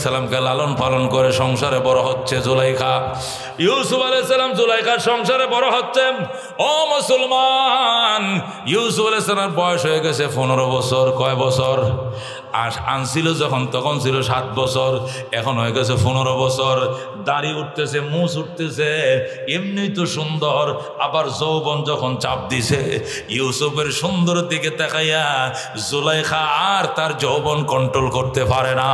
সালামকে লালন পালন করে সংসারে বড় হচ্ছে জুলাইখা। ইউসুফ আলাইহিস সালাম জুলাইখার সংসারে বড় হচ্ছেন। ও মুসলমান, ইউসুফ আলাইহিস সালামের বয়স হয়ে গেছে 15 বছর। কয় বছর? আনছিল যখন তখন ছিল 7 বছর, এখন হয়ে গেছে 15 বছর। দাড়ি উঠতেছে, মুছ উঠতেছে, এমনি তো সুন্দর, আবার যৌবন যখন চাপ দিছে, ইউসুফের সুন্দর দিকে তাকাইয়া জুলাইখা আর তার যৌবন কন্ট্রোল করতে পারে না।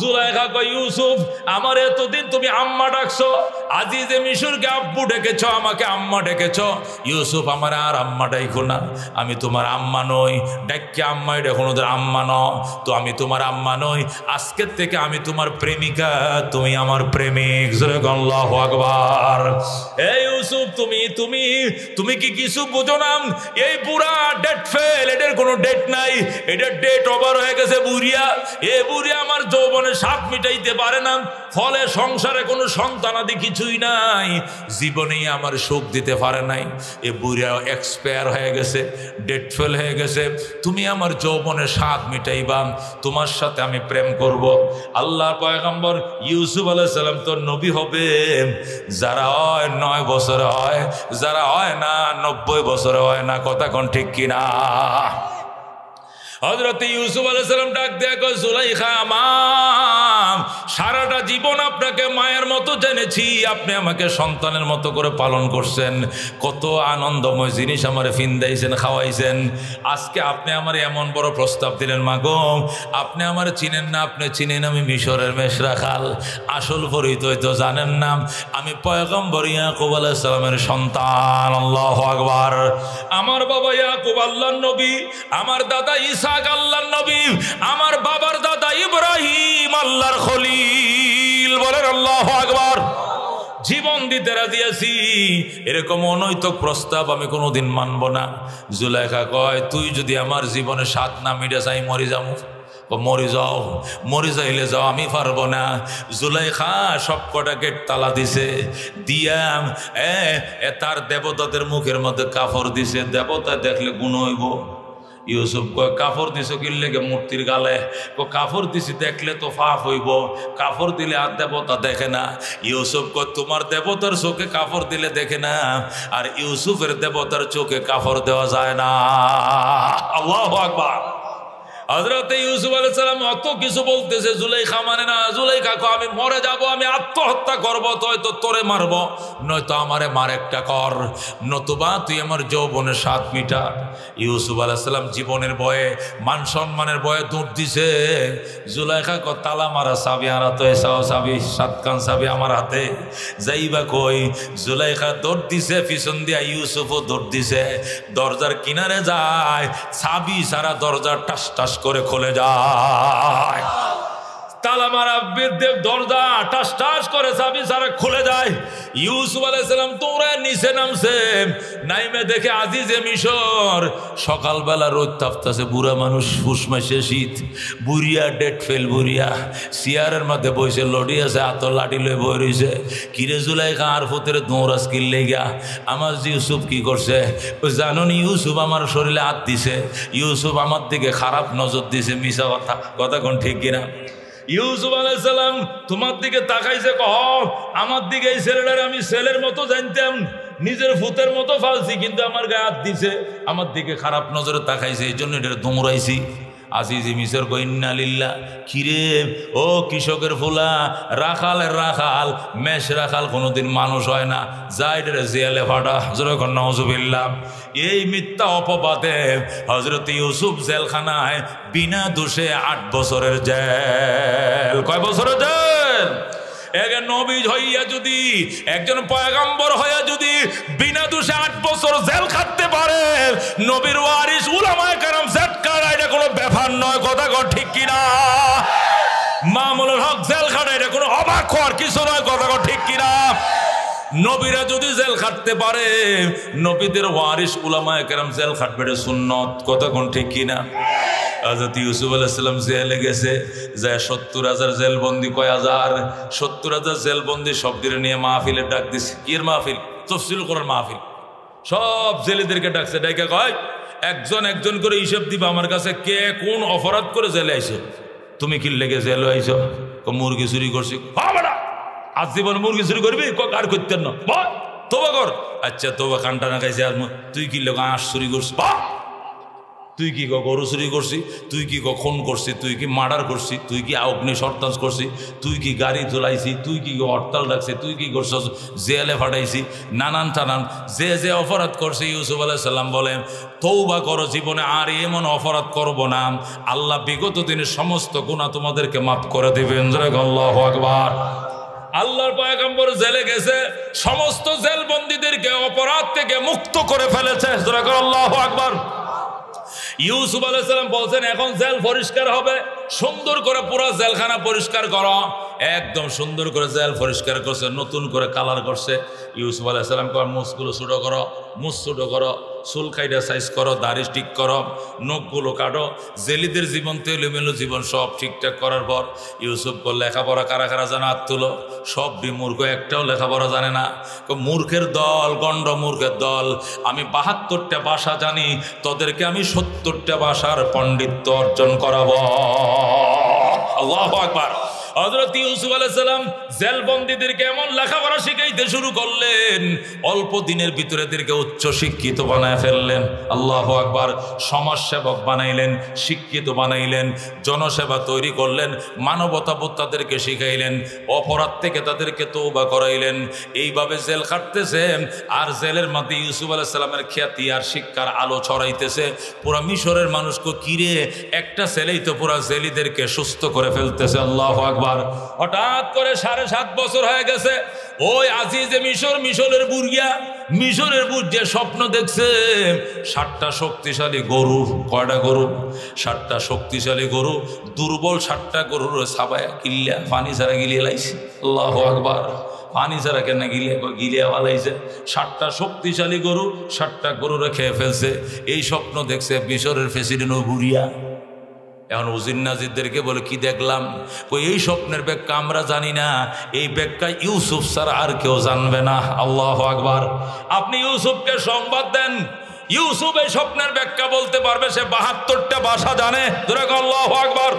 জুলাইখা কয়, ইউসুফ আমার এতদিন তুমি আম্মা ডাকছো, আজিজে মিশরকে আব্বু ডেকেছ, আমাকে আম্মা ডেকেছ। ইউসুফ আমার আর আম্মা ডাইকো না, আমি তোমার আম্মা নই। ডাক্কে আম্মাই দেখুন, ওদের আম্মা ন তো, আমি তোমার আম্মা নই। আজকের থেকে আমি তোমার প্রেমিকা, তুমি আমার প্রেমিক। আল্লাহু আকবার। এই ইউসুফ, তুমি তুমি তুমি কি কিছু বুঝো না? এই বুড়া ডেট ফেল, এটার কোনো ডেট নাই, এটার ডেট ওভার হয়ে গেছে। বুড়িয়া, এ বুড়িয়া আমার যৌবনে স্বাদ মিটাইতে পারে না, ফলে সংসারে কোনো সন্তানাদি কিছুই নাই, জীবনেই আমার সুখ দিতে পারে নাই। এ বুড়িয়া এক্সপায়ার হয়ে গেছে, ডেট ফেল হয়ে গেছে। তুমি আমার যৌবনে স্বাদ মিটাইবা, তোমার সাথে আমি প্রেম করব। আল্লাহর পয়গম্বর ইউসুফ আলাইহিস সালাম তো নবী হবে যারা হয় 9 বছরে হয়, যারা হয় না 90 বছরে হয় না। কথা কোন ঠিক কিনা? হযরত ইউসুফ আলাইহিস সালাম ডাক দেয়া কয়, জুলাইখা আমার সারাটা জীবন আপনাকে মায়ের মতো জেনেছি, আপনি আমাকে সন্তানের মতো করে পালন করছেন, কত আনন্দময় জিনিস আমারে ফিন্দাইছেন, খাওয়াইছেন। আজকে আপনি আমার এমন বড় প্রস্তাব দিলেন, মাগো আপনি আমার চিনেন না, আপনি চিনেন আমি মিশরের মেশরা খাল, আসল পরিচয় তো জানেন না, আমি পয়গম্বর ইয়াকুব আলাইহিস সালামের সন্তান। আল্লাহু আকবার। আমার বাবা ইয়াকুব আল্লাহর নবী, আমার দাদা ইসহাক আল্লাহর নবী, আমার বাবার দাদা ইব্রাহিম আল্লাহর খলিল। বলেন আল্লাহু আকবার। জীবন দিতে রাজি আছি, এরকম অনৈতিক প্রস্তাব আমি কোনোদিন মানব না। জুলাইখা কয়, তুই যদি আমার জীবনে স্বাদ না মিটাস আমি মরে যাবো। মরে যাও, মরে যাইলে যাও, আমি পারবো না। জুলাইখা সব কটা গেট তালা দিছে, দিয়াম তার দেবতাদের মুখের মধ্যে কাপড় দিছে, দেবতা দেখলে গুণ হইব। ইউসুফ কয়, কাপড় দিছ কিনলে মূর্তির গালে? কাপড় দিছি দেখলে তো পাপ হইব, কাপড় দিলে আর দেবতা দেখে না। ইউসুফ কয়, তোমার দেবতার চোখে কাপড় দিলে দেখে না, আর ইউসুফের দেবতার চোখে কাপড় দেওয়া যায় না। আল্লাহু আকবার। হযরত ইউসুফ আলাইহিস সালাম অত কিছু বলতেছে, জুলাইখা মানে না। জুলাইখা কয়, আমি মরে যাব, আমি আত্মহত্যা করবো, তো তোরে মারব, নয়তো আমারে মার একটা কর, নতুবা তুই আমার যৌবনের স্বাদ মিটা। ইউসুফ আলাইহিস সালাম জীবনের ভয়ে, মান সম্মানের ভয়ে দৌড় দিছে। জুলাইখা কয়, তালা মারা চাবি আর তো এসাও চাবি, 7 কান চাবি আমার হাতে, যাইবা কই? জুলাইখা দৌড় দিছে, পিছন দিয়া ইউসুফও দৌড় দিছে। দরজার কিনারে যায়, চাবি সারা দরজা টাস টাস করে খুলে যায়। তালা মারা দরজা টাস টাস করে চাবি সারা খুলে যায়। ইউসুফ আলাইহিস সালাম তোমরা নিচে নামছে, নাইমে দেখে আজিজে মিশর। সকালবেলা রোদ তাপতাছে, বুড়া মানুষ, ফুসমাসে শীত, বুড়িয়া ডেট ফেল, বুড়িয়া চেয়ারের মধ্যে বসে লড়ি আছে, হাত লাঠি লয়ে বই রয়েছে। কিরে জুলাইখা আর ফুতের দৌড়াস কিনলে গা? আমার ইউসুফ কি করছে জানো নি? ইউসুফ আমার শরীরে হাত দিছে, ইউসুফ আমার দিকে খারাপ নজর দিছে। মিশা কথা, কথা কোন ঠিক কিনা? ইউসুফ আলাইহিস সালাম তোমার দিকে তাকাইছে, কহ আমার দিকে এই ছেলেটার আমি ছেলের মতো জানতাম, নিজের ফুতের মতো ফালছি, কিন্তু আমার গায়ে হাত দিছে, আমার দিকে খারাপ নজরে তাকাইছে, এই জন্য এটা দৌড়াইছি। আজিজি মিশর কই, ইন্না লিল্লাহ। কিরে ও কৃষকের ফুলা, রাখালের রাখাল, মেষ রাখাল কোনোদিন মানুষ হয় না, যাই রে জিয়ালে ফাটা। যখন নাউজুবিল্লাহ, এই মিথ্যা অপবাদে হযরত ইউসুফ জেলখানায় বিনা দোষে 8 বছরের জেল। কয় বছরের জেল? একজন নবী হইয়া যদি, একজন পয়গম্বর হইয়া যদি বিনা দোষে 8 বছর জেল খাটতে পারে, নবীর ওয়ারিস উলামায়ে কেরাম জেল কাটা, এটা কোনো ব্যাপার নয়। কথা কর ঠিক কিনা? মামুনুল হক জেল খাটা, এটা কোনো অবাক হওয়ার কিছু নয়। কথা কর ঠিক কিনা? নবীরা যদি জেল খাটতে পারে, নবীদের ওয়ারিস উলামায়ে কেরাম জেল খাটবে, এটা সুন্নত। কথা কোন ঠিক কিনা? হযরত ইউসুফ আলাইহিস সালাম জেলে গেছে, যায় 70,000 জেলবন্দি, কয় হাজার, 70,000 জেলবন্দি সব দিনে নিয়ে মাহফিলে ডাক দিছে। কির মাহফিল? তাফসীর কোরআন মাহফিল। সব জেলেদেরকে ডাকছে, ডাইকা কয় একজন একজন করে হিসাব দিবা আমার কাছে, কে কোন অপরাধ করে জেলে আইছে। তুমি কি লেগে জেল আইছ? মুরগি চুরি করছি। আজ জীবন মুরগি চুরি করবি? আর করতেন না, তোবা কর। আচ্ছা তোবা কানটা না খাইছে, তুই কি লেগে আঁশ চুরি করছি? তুই কি গরু চুরি করছি? তুই কি খুন করছি? তুই কি মার্ডার করছি? তুই কি অগ্নি সর্তাস করছি? তুই কি গাড়ি চলাইছি? তুই কি হরতাল রাখছি? তুই কি করছিস? জেলে ফাটাইছি, নানান টানান যে যে অপরাধ করছে। ইউসুফ আলাইহিস সালাম বলেন তওবা করো, জীবনে আর এমন অপরাধ করব না, আল্লাহ বিগত দিনের সমস্ত গুনাহ তোমাদেরকে মাফ করে দেবেন। আল্লাহু আকবার। আল্লাহর পয়গম্বর জেলে গেছে, সমস্ত জেলবন্দীদেরকে অপরাধ থেকে মুক্ত করে ফেলেছে। আল্লাহু আকবার। ইউসুফ আলাইহিস সালাম বলছেন এখন জেল পরিষ্কার হবে, সুন্দর করে পুরো জেলখানা পরিষ্কার করো। একদম সুন্দর করে জেল পরিষ্কার করছে, নতুন করে কালার করছে। ইউসুফ আলাইহিস সালাম কয় মুছগুলো ছোটো করো, মুছ ছোটো করো, চুল কাইটা সাইজ করো, দাড়ি ঠিক করো, নখগুলো কাটো। জেলিদের জীবন তো এলোমেলো জীবন, সব ঠিকঠাক করার পর ইউসুফ বলল লেখাপড়া কারা কারা জানো হাত তুলো। সব মূর্খ, একটাও লেখাপড়া জানে না। মূর্খের দল, গণ্ড মূর্খের দল। আমি ৭২টা ভাষা জানি, তোদেরকে আমি ৭০টা ভাষার পণ্ডিত্য অর্জন করাবো। আল্লাহু আকবার। হযরত ইউসুফ আলাইহিস সালাম জেলবন্দীদেরকে এমন লেখাপড়া শিখাইতে শুরু করলেন, অল্প দিনের ভিতরে এদেরকে উচ্চ শিক্ষিত বানায় ফেললেন। আল্লাহু আকবার। সমাজসেবক বানাইলেন, শিক্ষিত বানাইলেন, জনসেবা তৈরি করলেন, মানবতাবোধ তাদেরকে শিখাইলেন, অপরাধ থেকে তাদেরকে তওবা করাইলেন। এইভাবে জেল কাটতেছে, আর জেলের মধ্যে ইউসুফ আলাইহিস সালামের খ্যাতি আর শিক্ষার আলো ছড়াইতেছে। পুরা মিশরের মানুষকে কিরে একটা ছেলেই তো পুরা জেলিদেরকে সুস্থ করে ফেলতেছে। আল্লাহু আকবার। হঠাৎ করে ৭.৫ বছর হয়ে গেছে। ওই আজিজে মিশর, মিশরের বুর্গিয়া, মিশরের বুর্গিয়া স্বপ্ন দেখছে ৭টা শক্তিশালী গরু। কয়টা গরু? ৭টা শক্তিশালী গরু। দুর্বল ৭টা গরুর সাবায়া কিল্লা পানি ছাড়া গিলিয়ে লাইছে। আল্লাহু আকবার। পানি ছাড়া কেন গিলিয়া বালাইছে। 7টা শক্তিশালী গরু 7টা গরুরে খেয়ে ফেলছে। এই স্বপ্ন দেখছে মিশরের প্রেসিডেন্ট বুড়িয়া। এখন উজির নাজিরদেরকে বলে কি দেখলাম? এই স্বপ্নের ব্যাখ্যা আমরা জানি না, এই ব্যাখ্যা ইউসুফ ছাড়া আর কেউ জানবে না। আল্লাহু আকবার। আপনি ইউসুফকে সংবাদ দেন, ইউসুফ এই স্বপ্নের ব্যাখ্যা বলতে পারবে, সে ৭২টা ভাষা জানে। আল্লাহু আকবার।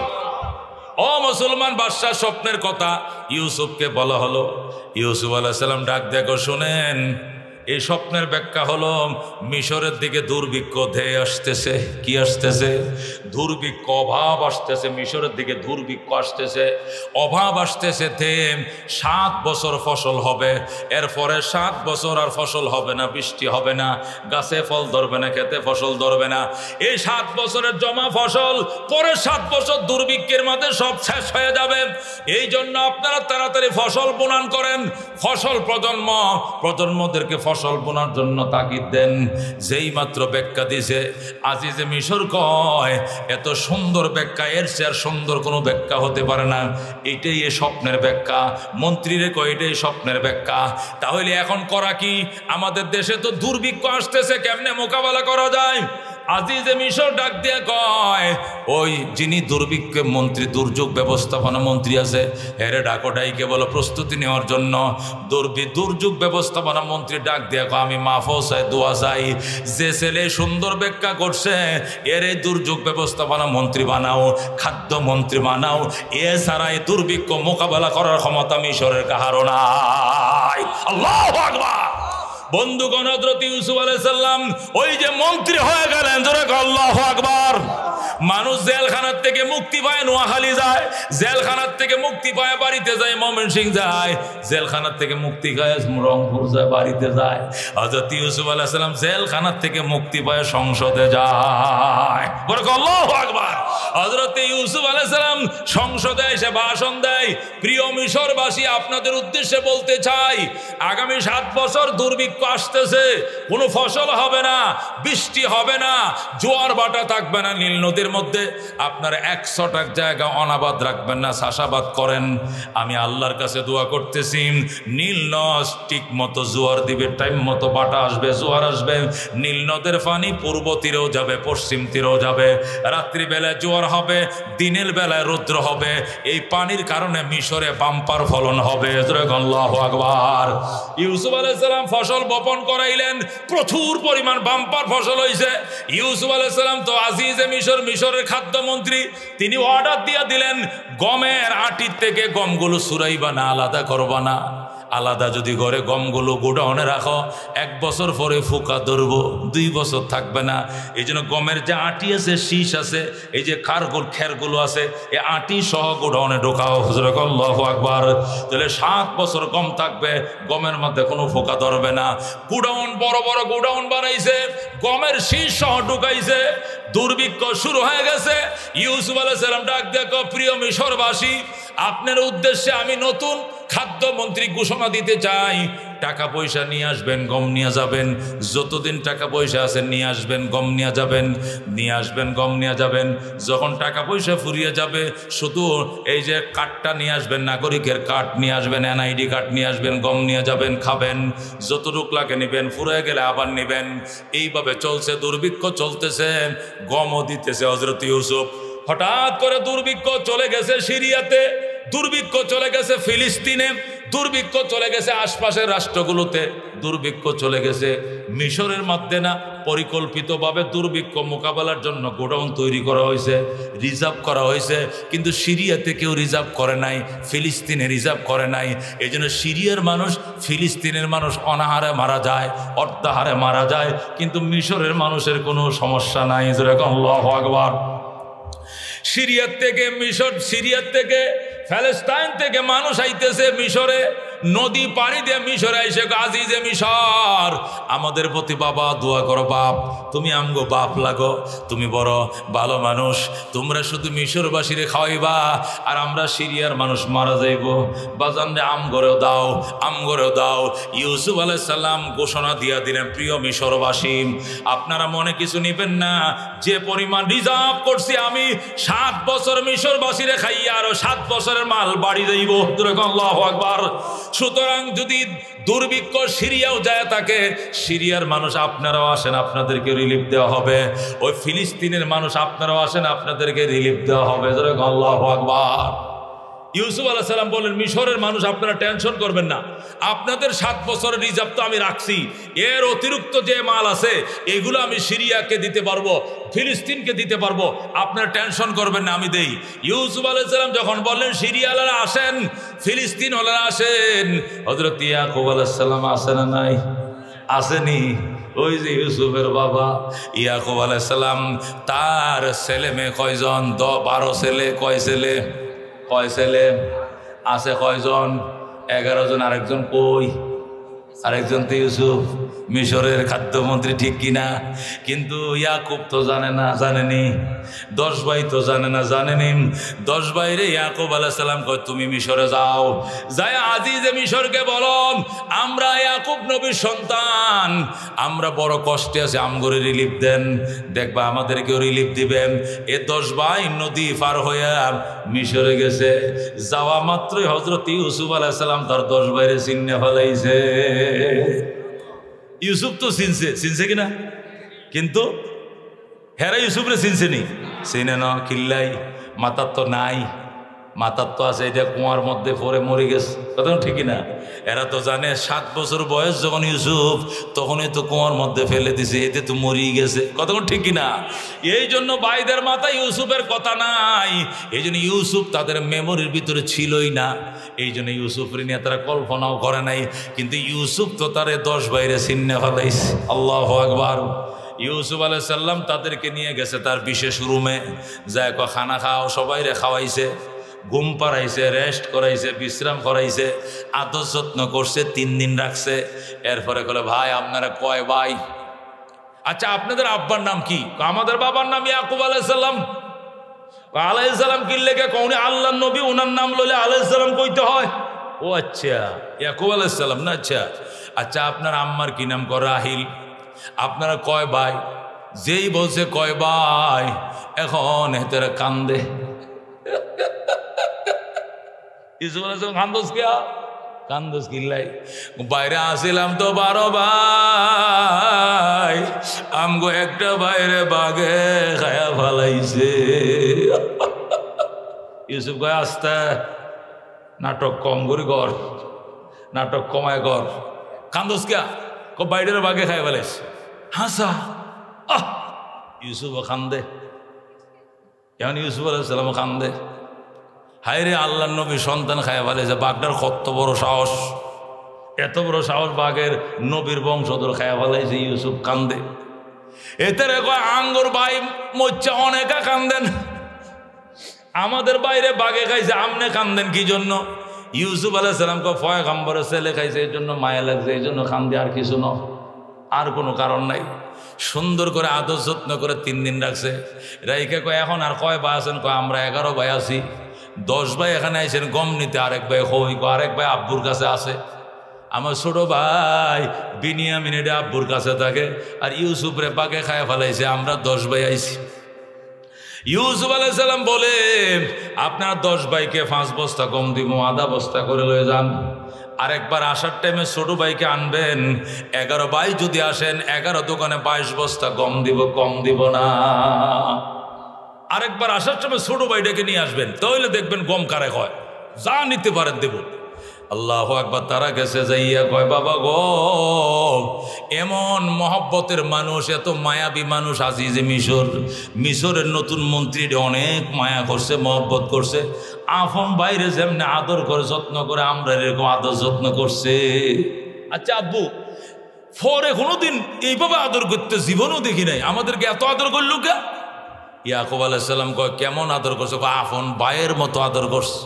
ও মুসলমান, বাদশাহ স্বপ্নের কথা ইউসুফকে বলা হলো। ইউসুফ আলাইহিস সালাম ডাক দেখো, শুনেন এই স্বপ্নের ব্যাখ্যা হলো মিশরের দিকে দুর্ভিক্ষ ধেয়ে আসতেছে। কি আসতেছে? দুর্ভিক্ষ, অভাব আসতেছে। মিশরের দিকে দুর্ভিক্ষ আসতেছে, অভাব আসতেছে। 7 বছর ফসল হবে, এরপরে 7 বছর আর ফসল হবে না, বৃষ্টি হবে না, গাছে ফল ধরবে না, খেতে ফসল ধরবে না। এই 7 বছরের জমা ফসল পরে 7 বছর দুর্ভিক্ষের মধ্যে সব শেষ হয়ে যাবে। এই জন্য আপনারা তাড়াতাড়ি ফসল বুনান করেন। ফসল প্রজন্মদেরকে ফসল বোনার জন্য তাগিদ দেন। যেই মাত্র ব্যাখ্যা দিছে, আজিজে মিশর কয় এত সুন্দর ব্যাখ্যা, এর চেয়ে আর সুন্দর কোনো ব্যাখ্যা হতে পারে না। এটাই এ স্বপ্নের ব্যাখ্যা। মন্ত্রীরে কয় এটাই স্বপ্নের ব্যাখ্যা। তাহলে এখন করা কি? আমাদের দেশে তো দুর্ভিক্ষ আসতেছে, কেমনে মোকাবেলা করা যায়? আজিজে মিশর ডাক দিয়ে কয় ওই যিনি দুর্ভিক্ষে মন্ত্রী, দুর্যোগ ব্যবস্থাপনা মন্ত্রী আছে, এরে ডাকোটাইকে বলো প্রস্তুতি নেওয়ার জন্য। দুর্যোগ ব্যবস্থাপনা মন্ত্রী ডাক দিয়ে কয় আমি মাফও চাই, দোয়া চাই, যে ছেলে সুন্দর ব্যাখ্যা করছে এর এই দুর্যোগ ব্যবস্থাপনা মন্ত্রী বানাও, খাদ্য মন্ত্রী বানাও। এছাড়া এই দুর্ভিক্ষ মোকাবেলা করার ক্ষমতা মিশরের কাহারও নাই। আল্লাহু আকবার। বন্ধুগণ, হযরত ইউসুফ আলাইহিস সালাম ওই যে মন্ত্রী হয়ে গেলেন। জোরে আল্লাহু আকবার। মানুষ জেলখানার থেকে মুক্তি পায় নোয়াখালী যায়, জেলখানার থেকে মুক্তি পায় বাড়িতে যায় ময়মনসিংহ যায়, জেলখানার থেকে মুক্তি পায় রংপুর যায়, বাড়িতে যায়। হযরত ইউসুফ আলাইহিস সালাম জেলখানার থেকে মুক্তি পায় সংসদে যায়। বলে আল্লাহু আকবার। হযরত ইউসুফ আলাইহিস সালাম সংসদে এসে ভাষণ দেয়। প্রিয় মিশরবাসী, আপনাদের উদ্দেশ্যে বলতে চাই, আগামী 7 বছর দুর্ভিক্ষ আসতেছে, কোনো ফসল হবে না, বৃষ্টি হবে না, জোয়ার বাটা থাকবে না নীল নদীর মধ্যে। আপনারা 100টা জায়গা অনাবাদ রাখবেন না, চাষাবাদ করেন। আমি আল্লাহর কাছে দোয়া করতেছি, নীল নদ ঠিক মতো জোয়ার দিবে, টাইম মতো বাটা আসবে, জোয়ার আসবে। নীল নদের পানি পূর্ব তীরেও যাবে, পশ্চিম তীরেও যাবে। রাত্রিবেলায় জোয়ার হবে, দিনের বেলায় রৌদ্র হবে। এই পানির কারণে মিশরে বাম্পার ফলন হবে। আল্লাহু আকবার। ইউসুফ আলাইহিস সালাম ফসল বপন করাইলেন, প্রচুর পরিমাণ বাম্পার ফসল হয়েছে। ইউসুফ আলাইহিস সালাম তো আজিজে মিশর মিশরের খাদ্যমন্ত্রী, তিনি অর্ডার দিয়ে দিলেন গমের আটির থেকে গমগুলো চুরাইবা না, আলাদা করবা না। আলাদা যদি করে গমগুলো গোডাউনে রাখো, 1 বছর পরে ফুকা ধরবো, 2 বছর থাকবে না। এই জন্য গমের যে আটি আছে, শীষ আছে, এই যে খেরগুলো আছে, এই আটি সহ গোডাউনে ঢোকাও। হুজুরে আল্লাহু আকবার। তাহলে 7 বছর গম থাকবে, গমের মধ্যে কোনো ফোকা ধরবে না। গোডাউন, বড় বড় গোডাউন বানাইছে, গমের শীষ সহ ঢুকাইছে। দুর্ভিক্ষ শুরু হয়ে গেছে। ইউসুফ আলাইহিস সালাম ডাক দেখো, প্রিয় মিশরবাসী, আপনার উদ্দেশ্যে আমি নতুন খাদ্যমন্ত্রী ঘোষণা দিতে চাই। টাকা পয়সা নিয়ে আসবেন, গম নিয়ে যাবেন। যতদিন টাকা পয়সা আছে নিয়ে আসবেন, গম নিয়ে যাবেন, নিয়ে আসবেন, গম নিয়ে যাবেন। যখন টাকা পয়সা ফুরিয়ে যাবে, শুধু এই যে কার্ডটা নিয়ে আসবেন, নাগরিকের কার্ড নিয়ে আসবেন, NID কার্ড নিয়ে আসবেন, গম নিয়ে যাবেন, খাবেন। যতটুক লাগে নেবেন, ফুরিয়ে গেলে আবার নেবেন। এইভাবে চলছে, দুর্ভিক্ষ চলতেছে, গমও দিতেছে হযরত ইউসুফ। হঠাৎ করে দুর্ভিক্ষ চলে গেছে সিরিয়াতে, দুর্ভিক্ষ চলে গেছে ফিলিস্তিনে, দুর্ভিক্ষ চলে গেছে আশপাশের রাষ্ট্রগুলোতে, দুর্ভিক্ষ চলে গেছে মিশরের মধ্যে। না, পরিকল্পিতভাবে দুর্ভিক্ষ মোকাবেলার জন্য গোডাউন তৈরি করা হয়েছে, রিজার্ভ করা হয়েছে। কিন্তু সিরিয়াতে কেউ রিজার্ভ করে নাই, ফিলিস্তিনে রিজার্ভ করে নাই। এই জন্য সিরিয়ার মানুষ, ফিলিস্তিনের মানুষ অনাহারে মারা যায়, অর্ধাহারে মারা যায়। কিন্তু মিশরের মানুষের কোনো সমস্যা নাই। আল্লাহু আকবার। সিরিয়ার থেকে মিশর, সিরিয়ার থেকে প্যালেস্টাইন থেকে মানুষ আইতেছে মিশরে, নদী পাড়ি দিয়ে মিশরে আইসে, আজিজে মিশর, আমাদের প্রতি বাবা দোয়া করো, বাপ তুমি আমগো বাপ লাগো, তুমি বড় ভালো মানুষ, তোমরা শুধু মিশরবাসীরে খাওয়াইবা আর আমরা সিরিয়ার মানুষ মারা যাইব। বাজানরে আম গড়েও দাও, আম গড়েও দাও। ইউসুফ আলাইহিস সালাম ঘোষণা দিয়া দিলেন, প্রিয় মিশরবাসী, আপনারা মনে কিছু নিবেন না, যে পরিমাণ রিজার্ভ করছি আমি, 7 বছর মিশরবাসীরে খাইয়া আরো 7 বছরের মাল বাড়ি যাইব। আল্লাহু আকবার। সুতরাং যদি দুর্ভিক্ষ সিরিয়াও যায় থাকে, সিরিয়ার মানুষ আপনারাও আসেন, আপনাদেরকে রিলিফ দেওয়া হবে। ওই ফিলিস্তিনের মানুষ আপনারাও আসেন, আপনাদেরকে রিলিফ দেওয়া হবে। আল্লাহু আকবার। ইউসুফ আলাইহিস সালাম বলেন, মিশরের মানুষ আপনারা টেনশন করবেন না, আপনাদের 7 বছরের রিজার্ভ তো আমি রাখছি, এর অতিরিক্ত যে মাল আছে এগুলো আমি সিরিয়াকে দিতে পারবো, ফিলিস্তিনকে দিতে পারবো, আপনারা টেনশন করবেন না, আমি দেই। ইউসুফ আলাইহিস সালাম যখন বললেন সিরিয়ালারা আসেন, ফিলিস্তিন ওলারা আসেন, হযরত ইয়াকুব আলাইহিস সালাম আসেন না নাই? আসেনি? ওই যে ইউসুফের বাবা ইয়াকুব আলাইহিস সালাম, তার ছেলে মেয়ে কয়জন? 12 ছেলে। কয় ছেলে? কয় ছেলে আছে? কয়জন? 11 জন। আরেকজন কই? আরেকজন তো ইউসুফ, মিশরের খাদ্যমন্ত্রী, ঠিক কিনা? কিন্তু ইয়াকুব তো জানে না, জানেনি? 10 ভাই তো জানে না, জানেনি? 10 ভাইরে ইয়াকুব আলাইহিস সালাম কয়, তুমি মিশরে যাও, যাই আজিজে মিশরকে বলো, আমরা ইয়াকুব নবীর সন্তান, আমরা বড় কষ্টে আছি, আমগরে রিলিফ দেন, দেখবা আমাদেরকেও রিলিফ দিবেন। এ 10 ভাই নদী পার হইয়া মিশরে গেছে। যাওয়া মাত্রই হযরত ইউসুফ আলাইহিস সালাম তার 10 ভাইরে চিনে ফেলাইছে। ইউসুফ তো চিনছে কিনা? কিন্তু হেরা ইউসুফরে চিনছে নি? চিনে না, কিল্লাই। মাতার তো নাই, মাতার তো আছে, এটা কুয়ার মধ্যে পরে মরে গেছে, কথা ঠিকই না? এরা তো জানে 7 বছর বয়স যখন ইউসুফ, তখনই তো কুয়ার মধ্যে ফেলে দিছে, এতে তো মরিয়ে গেছে, কথা ঠিক কিনা? এই জন্য ভাইদের মাথায় ইউসুফের কথা নাই, এই জন্য ইউসুফ তাদের মেমোরির ভিতরে ছিলই না, এই জন্য ইউসুফের নিয়ে তারা কল্পনাও করে নাই। কিন্তু ইউসুফ তো তারে 10 ভাইরে চিনে ফেলাইছে। আল্লাহু আকবার। ইউসুফ আলাইহিস সালাম তাদেরকে নিয়ে গেছে তার বিশেষ রুমে, যায় খানা খাও, সবাইরে খাওয়াইছে, ঘুম পাড়াইছে, রেস্ট করাইছে, বিশ্রাম করাইছে, আদর যত্ন করছে, 3 দিন রাখছে। এরপরে বলে, ভাই আপনারা কয় ভাই? আচ্ছা আপনাদের আব্বার নাম কি? আমাদের বাবার নাম ইয়াকুব আলাইহিস সালাম। আলাইহিস সালাম কি লেগে কওনি? আল্লাহর নবী, ওনার নাম লইলে আলাইহিস সালাম কইতে হয়। ও আচ্ছা, ইয়াকুব আলাইহিস সালাম না? আচ্ছা আচ্ছা, আপনার আম্মার কি নাম? রাহিল। আপনারা কয় ভাই? যেই বলছে কয় ভাই, এখন হেতেরা কান্দে। ইউসুফ আলাইহিস সালাম কান্দোস কে? কান্দোস কিল্লাই? বাইরে আসিলাম তো 12 ভাই, আমগো একটা বাইরে বাগে খায়া ফালাইছে। ইউসুফ কয়, আস্তে, নাটক কম করি কর, নাটক কমায় কর। কান্দোস কে? বাইরের বাগে খায় ফেলাইছে। হাসা। ইউসুফ কান্দে। এখন ইউসুফ আলাইহিস সালাম কান্দে, হায় রে আল্লাহর নবী সন্তান খায় ফেলেছে, বাঘটার কত বড় সাহস, এত বড় সাহস বাঘের, নবীর বংশধর খায় ফেলাইছে। ইউসুফ কান্দে, এতে কয় আঙ্গুর ভাই মচ্চা অনেকা কান্দেন, আমাদের বাইরে বাঘে খাইছে, আমনে কান্দেন কি জন্য? ইউসুফ আলাইহিস সালাম কয় পয়গম্বরের ছেলে খাইছে এই জন্য মায়া লাগছে, এই জন্য কান্দে, আর কিছু না, আর কোনো কারণ নাই। সুন্দর করে আদর যত্ন করে 3 দিন রাখছে, রাইকে কয় এখন আর কয় ভাই আছেন? কয় আমরা 11 ভাই আছি, 10 ভাই এখানে আইছেন গম নিতে, আরেক ভাই হই, আরেক ভাই আব্বুর কাছে আছে। আমার ছোট ভাই বিনিয়ামিন এটা আব্বুর কাছে থাকে, আর ইউসুফ রে বাঘে খায় ফেলাইছে, আমরা 10 ভাই আইছি। ইউসুফ আলাইহিস সালাম বলে আপনার 10 ভাইকে 5 বস্তা গম দিব, আধা বস্তা করে লয়ে যান। আরেকবার আসার টাইমে ছোট ভাইকে আনবেন, 11 ভাই যদি আসেন 11 দোকানে 22 বস্তা গম দিব, কম দিব না। আরেকবার আসার সময় ছোট ভাইটাকে নিয়ে আসবেন, তাহলে দেখবেন গম কারে হয়, যা নিতে পারেন দেব। আল্লাহু আকবার। তারা গেছে যাইয়া কয় বাবা গো, এমন মহব্বতের মানুষ, এত মায়াবী মানুষ আজিজে মিশরের নতুন মন্ত্রী অনেক মায়া করছে, মহব্বত করছে, আফন বাইরে যেমনি আদর করে যত্ন করে আমরা এরকম আদর যত্ন করছে। আচ্ছা আব্বু, ফরে কোনোদিন এইভাবে আদর করতে জীবনও দেখি নাই, আমাদেরকে এত আদর করলো কে? ইয়াকুব আলাইহিস সালাম কয় কেমন আদর করছে? আফন ভাইয়ের মতো আদর করছে,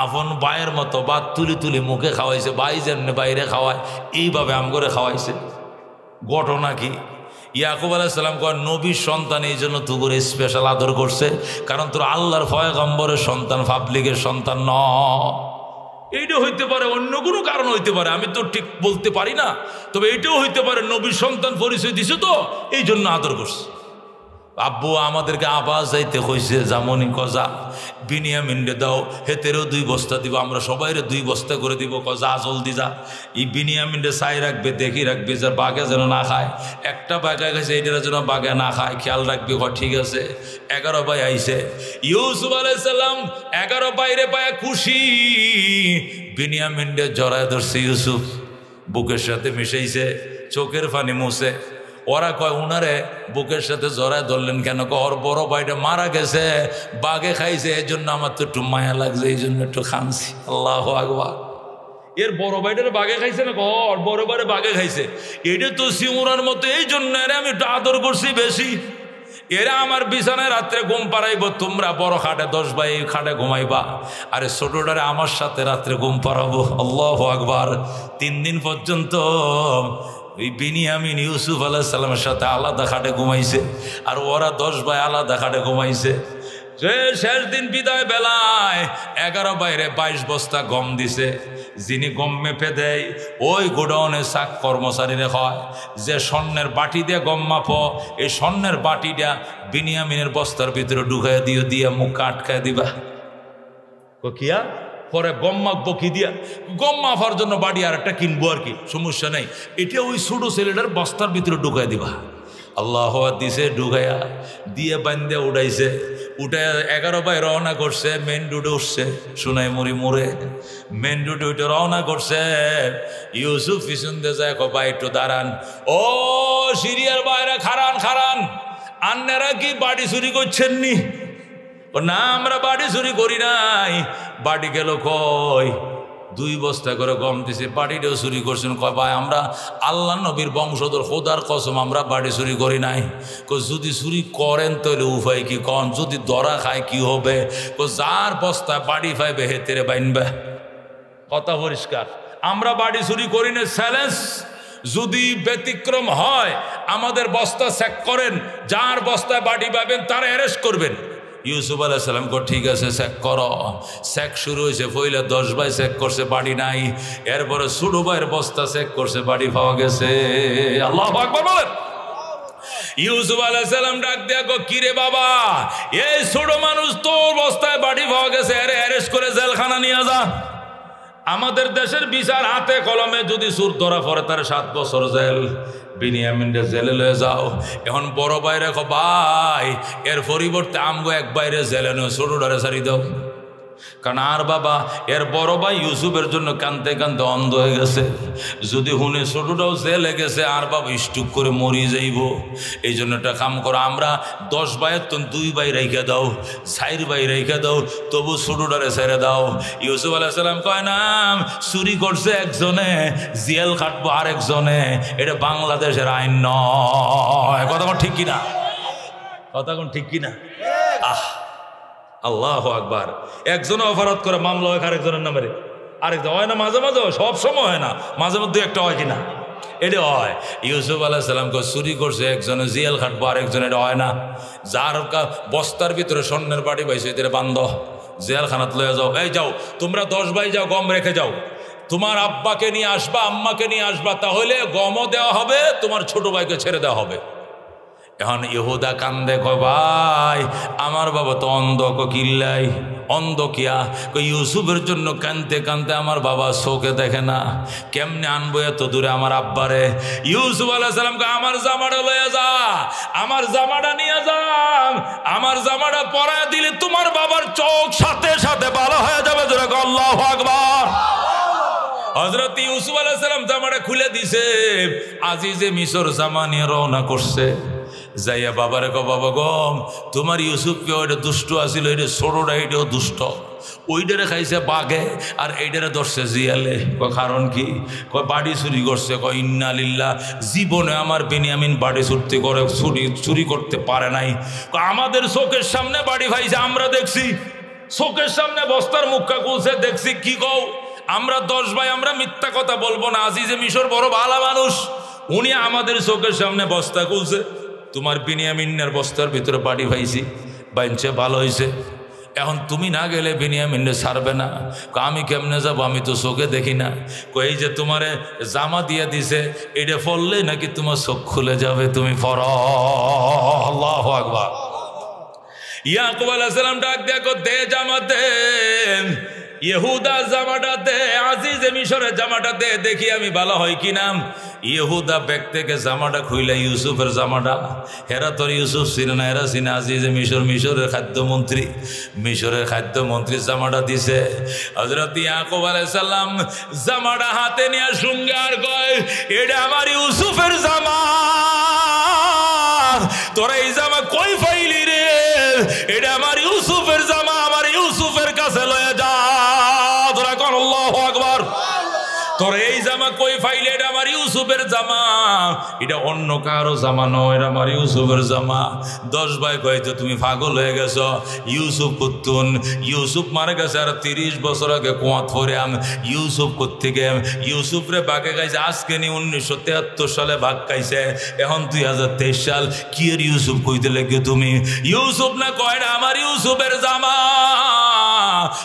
আফন ভাইয়ের মতো, বাদ তুলি তুলি মুখে খাওয়াইছে, ভাই যেমনি বাইরে খাওয়ায় এইভাবে আম করে খাওয়াইছে। ঘটনা কি? ইয়াকুব আলাইহিস সালাম কয় নবীর সন্তান, এই জন্য তু করে স্পেশাল আদর করছে, কারণ তোর আল্লাহর পয়গম্বরের সন্তান, পাবলিকের সন্তান ন। এইটা হইতে পারে, অন্য কোনো কারণ হইতে পারে, আমি তো ঠিক বলতে পারি না, তবে এটাও হইতে পারে নবীর সন্তান পরিচয় দিছে তো এই জন্য আদর করছে। আব্বু আমাদেরকে আবার যাইতে কইছে, যেমনই কজা বিনিয়ামিনরে দাও, হেতেরও 2 বস্তা দিব, আমরা সবাইরে 2 বস্তা করে দিব। কজা জলদি যা, এই বিনিয়ামিনরে চাই রাখবে, দেখি রাখবে যে বাঘে যেন না খায়, একটা বাঘে খাইছে এইটার যেন বাঘে না খায়, খেয়াল রাখবি। ঠিক আছে। 11 ভাই আইছে, ইউসুফ আলাইহিস সালাম 11 বাইরে পায় খুশি, বিনিয়ামিনরে জড়ায় ধরছে ইউসুফ, বুকের সাথে মিশাইছে, চোখের পানি মুছে। ওরা কয় উনারে বুকের সাথে জড়ায় ধরলেন কেন? ওর বড় ভাইটা মারা গেছে, বাঘে খাইছে, এই জন্য আমার তো একটু মায়া লাগছে, এই জন্য একটু খানছি। আল্লাহু আকবার। এর বড় ভাইটারে বাঘে খাইছে না? ওর বড় ভাইরে বাঘে খাইছে, এটা তো সিমুরার মতো, এই জন্য এরা আমি একটু আদর করছি বেশি। এরা আমার বিছানায় রাত্রে ঘুম পাড়াইব, তোমরা বড় খাটে 10 ভাই খাটে ঘুমাইবা, আরে ছোটটারে আমার সাথে রাত্রে ঘুম পাড়াবো। আল্লাহু আকবার। 3 দিন পর্যন্ত ওই বিনিয়ামিন ইউসুফ আলাইহিস সালামের সাথে আলাদা খাটে ঘুমাইছে, আর ওরা 10 ভাই আলাদা খাটে ঘুমাইছে। শেষ দিন বিদায় বেলায় 11 বাইরে 22 বস্তা গম দিছে। যিনি গম মেপে দেয় ওই গোডাউনে চাক কর্মচারীরা হয় যে স্বর্ণের বাটি দিয়ে গম মাপো, এই স্বর্ণের বাটিটা বিনিয়ামিনের বস্তার ভিতরে ঢুকাই দিও, দিয়ে মুখ আটকায় দিবা। কিয়া পরে গম মাপবো কি দিয়া? গম মাপার জন্য বাড়ি আর একটা কিনবো, আর কি, সমস্যা নেই, এটা ওই ছোট ছেলেটার বস্তার ভিতরে ঢুকাই দিবা। আল্লাহ দিছে, ঢুকাইয়া দিয়ে বান্ধে উঠাইছে, উঠে 11 ভাই রওনা করছে, মেন রোডে উঠছে, সোনাই মুড়ি মোড়ে মেন রোডে উঠে রওনা করছে। ইউসুফ পিছন দিয়ে যায়, ভাই একটু দাঁড়ান, ও সিরিয়ার বাইরে খারান খারান, আন্নারা কি বাড়ি চুরি করছেন নি? না, আমরা বাড়ি চুরি করি নাই। বাড়ি গেল কই? 2 বস্তা করে গম দিছে, বাড়িটাও চুরি করছেন। কয় ভাই আমরা আল্লাহ নবীর বংশধর, খোদার কসম আমরা বাড়ি চুরি করি নাই। যদি চুরি করেন তাহলে উপায় কি কন? যদি ধরা খায় কি হবে? যার বস্তা বাড়ি পাইবে হেতেরে বাইনবে। কথা পরিষ্কার, আমরা বাড়ি চুরি করি না। চ্যালেঞ্জ, যদি ব্যতিক্রম হয় আমাদের বস্তা চেক করেন, যার বস্তায় বাড়ি পাবেন তারা অ্যারেস্ট করবেন। ইউসুফ আলাইহিস সালাম কো ঠিক আছে, চেক করো। চেক শুরু হয়েছে, পইলে 10 ভাই চেক করছে, বাড়ি নাই। এরপরে ছোট ভাইয়ের বস্তা চেক করছে, বাড়ি পাওয়া গেছে। আল্লাহু আকবার বলেন। ইউসুফ আলাইহিস সালাম ডাক দিয়া কো, কিরে বাবা, এই ছোট মানুষ তোর বস্তায় বাড়ি পাওয়া গেছে, আরে অ্যারেস্ট করে জেলখানা নিয়ে যা। আমাদের দেশের বিচার হাতে কলমে, যদি চোর ধরা পড়ে তার 7 বছর জেল। বিনিয়ামিনকে জেলে লয়ে যাও। এখন বড় ভাই রেখো, ভাই এর পরিবর্তে আমগো এক বাইরে জেলে নয়, ছোটটারে ছাড়ি দাও। কারণ আর বাবা এর বড় ভাই ইউসুফের জন্য কাঁদতে কাঁদতে অন্ধ হয়ে গেছে। যদি হুনে ছোটটাও জেলে গেছে আর বাবা স্টুক করে মরিয়ে যাইব। এই জন্য একটা কাম করো, আমরা 10 ভাইয়ের তো 2 ভাই রেখে দাও, 4 ভাই রেখে দাও, তবু ছোটটারে ছেড়ে দাও। ইউসুফ আলাইহিস সালাম কয় না, চুরি করছে একজনে, জেল খাটবো আরেকজনে, এটা বাংলাদেশের আইন নয়। কথা কোন ঠিক কিনা? কথা কোন ঠিক কিনা? আল্লাহু আকবার। একজনে অপরাধ করে মামলা হয় আরেকজনের নামে, আরেকজন হয় না, মাঝে মাঝে সব সময় হয় না, মাঝে মধ্যে একটা হয় কিনা? এটা হয়। ইউসুফ আলাইহিস সালামকে চুরি করছে একজনে, জেল খাটবো আরেকজন, এটা হয় না। যার বস্তার ভিতরে স্বর্ণের বাড়ি পাইছে এদের বান্ধ, জেলখানাত লয়ে যাও। এই যাও তোমরা 10 ভাই যাও, গম রেখে যাও, তোমার আব্বাকে নিয়ে আসবা, আম্মাকে নিয়ে আসবা, তাহলে গমও দেওয়া হবে, তোমার ছোট ভাইকে ছেড়ে দেওয়া হবে। এখন ইহুদা কান্দে, কয় ভাই আমার বাবা তো অন্ধ। কিল্লাই অন্ধ কিয়া? ইউসুফের জন্য কানতে কানতে আমার বাবা চোখে দেখে না, কেমনে আনবো এত দূরে আমার আব্বারে? ইউসুফ আলাইহিস সালামকে আমার জামাটা লয়ে যা, আমার জামাটা নিয়ে যাম, আমার জামাটা পরায় দিলে তোমার বাবার চোখ সাথে সাথে ভালো হয়ে যাবে। জোরে আল্লাহু আকবার। হযরত ইউসুফ আলাইহিস সালাম জামাটা খুলে দিছে, আজিজে মিশর জামা নিয়ে রওনা করছে। যাইয়া বাবারে কো, বাবা গম তোমার ইউসুফকে ওইটা দুষ্ট আসিল, এটা ছোটটা এটাও দুষ্ট, ওইটারে খাইছে বাঘে আর এইটারে ধরছে জিয়ালে। কারণ কি? কয় বাড়ি চুরি করছে। কয় ইন্না লিল্লাহ, জীবনে আমার বেনিয়ামিন বাড়ি চুরি করতে পারে নাই। আমাদের চোখের সামনে বাড়ি ভাইছে, আমরা দেখছি, চোখের সামনে বস্তার মুখা খুলছে দেখছি। কি কও? আমরা 10 ভাই, আমরা মিথ্যা কথা বলবো না। আজিজে মিশর বড় ভালো মানুষ, উনি আমাদের চোখের সামনে বস্তা খুলছে, তোমার বিনিয়ামিনের বস্তার ভিতরে বাড়ি ভাইছি, বাইনছে ভালো হয়েছে। এখন তুমি না গেলে বিনিয়ামিনে ছাড়বে না। আমি কেমনে যাবো, আমি তো চোখে দেখি না। এই যে তোমারে জামা দিয়ে দিছে, এটা পরলে নাকি তোমার চোখ খুলে যাবে, তুমি পড়ো। আল্লাহু আকবার। ইয়াকুব আলাইহিস সালাম ডাক দেখো, দে জামা দে, ইহুদা জামাটা দে, আজিজে মিশরের জামাটা দে, দেখি আমি ভালো হয় কিনা। ইহুদা ব্যাগ থেকে জামাটা খুইলা ইউসুফের জামাটা, হেরা তোর ইউসুফ ছিল না, এরা ছিল আজিজে মিশর, মিশরের খাদ্যমন্ত্রী, মিশরের খাদ্যমন্ত্রী জামাটা দিছে। হযরত ইয়াকুব আলাইহিস সালাম জামাটা হাতে নিয়ে সঙ্গে আর কয়, এটা আমার ইউসুফের জামা, তোরা এই জামা কই পাইলি রে? এটা আমার ইউসুফের জামা, আমার ইউসুফের কাছে লয়ে যা। তোরা কোন আল্লাহু আকবার। তোরা এই জামা কই পাইলি? এটা আমার ইউসুফের জামা, এটা অন্য কারো জামা নয়, এটা আমার ইউসুফের জামা। 10 ভাই কইতে তুমি পাগল হয়ে গেছো। ইউসুফ কুতুন, ইউসুফ মারা গেছে আর 30 বছর আগে কুয়াত ফরিয়াম। ইউসুফ কোত্থেকে? ইউসুফ রে বাঘে খাইছে আজকে নি 1973 সালে বাঘ খাইছে, এখন 2023 সাল। কি এর ইউসুফ কইতে লাগে তুমি? ইউসুফ না কয়টা আমার ইউসুফের জামা।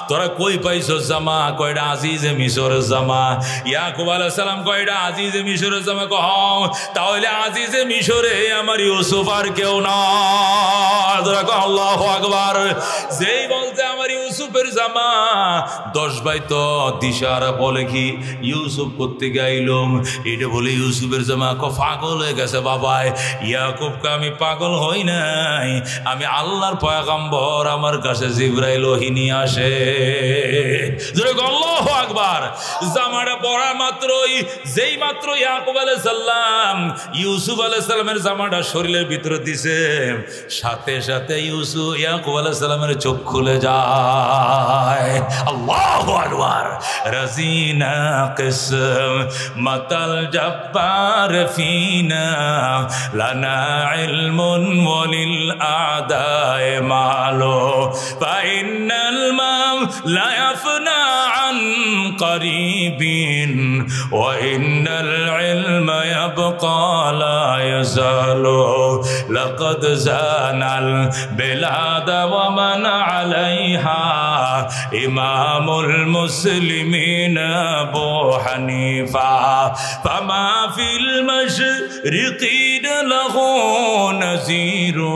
তোরা কই পাইছো জামা? কয়টা আজিজে মিশরের জামা। ইয়াকুব আলাইহিস সালাম কয়টা আজিজে মিশরের জামা। কহ তাহলে আজিজে মিশরে আমার ইউসুফ আর কেউ না। আল্লাহু আকবার। যেই বলতে আমার ইউসুফের জামা, 10 ভাই তো দিশারা বলে কি ইউসুফ করতে গাইলুম, এটা বলে ইউসুফের জামা। পাগল হয়ে গেছে বাবাই। ইয়াকুবকে আমি পাগল হই নাই, আমি আল্লাহর পয়গম্বর, আমার কাছে জিবরাইল ওহী নিয়ে আসে। আল্লাহু আকবার। জামাটা পরা মাত্রই, যেই মাত্র ইয়াকুব আলাইহিস সালাম ইউসুফ আলাইহিস সালামের জামাটা শরীরের ভিতরে দিছে, সাথে সাথে ইয়াকুব আলাইহিস সালামের চোখ খুলে যায়। আল্লাহু আকবার। রাজিনা কিসম মাতাল জব্বার ফিনা লানা ইলমুন ওয়ালিল আদায়ে মালো ফাইনাল মাম লা ইয়াফনা আন করিবিন ওয়া ইন্নাল ইলমা ইয়াবকা লা ইয়াজালু লাকাদ জানাল বিলাদা ওয়া মান আলাইহা ইমামুল মুসলিমিন আবু হানিফা ফামা ফিল মাশরিকিন লাহু নাযীরু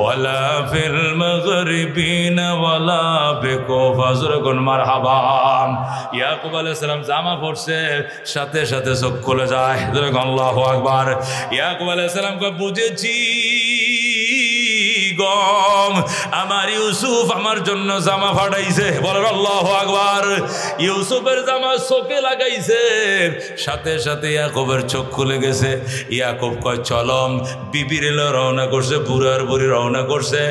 ওয়ালা ফিল মাগরিবিন ওয়ালা বিকু ফাজরকুন মারহাবা। ইয়াকুব আলাইহিস সালাম জামা পরছে, সাথে সাথে চোখ খুলে যায়। আল্লাহু আকবার। ইয়াকুব আলাইহিস সালাম বুঝেছি গো, গম, আমার ইউসুফ আমার জন্য জামা ফাটাইছে, বলেন আল্লাহু আকবার। ইউসুফের জামা চোখে লাগাইছে, সাথে সাথে ইয়াকুবের চোখ খুলে গেছে। ইয়াকুব কয় চলম, বিবির এলো রওনা করছে, বুড়ার বুড়ি রওনা করছে,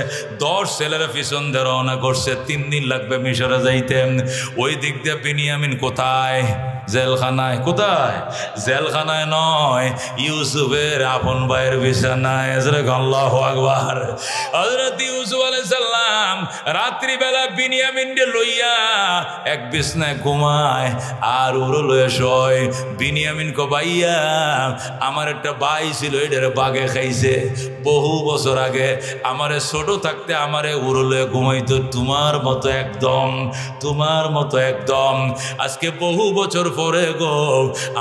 10 ছেলেরা পিছন দিয়ে রওনা করছে। 3 দিন লাগবে মিশরে যাইতেন। ওই দিক দিয়ে বিনিয়ামিন কোথায়? জেলখানায়। কোথায়? জেলখানায় নয়, ইউসুফের আপন ভাইয়ের বিছানায়। আল্লাহু আকবার। হযরত ইউসুফ আলাইহিস সালাম রাত্রিবেলা বিনিয়ামিনকে লইয়া এক বিছনায় ঘুমায় আর ওর লয়ে শয়। বিনিয়ামিন কো ভাইয়া, আমার একটা ভাই ছিল, এটারে বাঘে খাইছে বহু বছর আগে। আমারে ছোট থাকতে আমারে ওর লয়ে ঘুমাইতো, তোমার মতো একদম, তোমার মতো একদম। আজকে বহু বছর পরে গো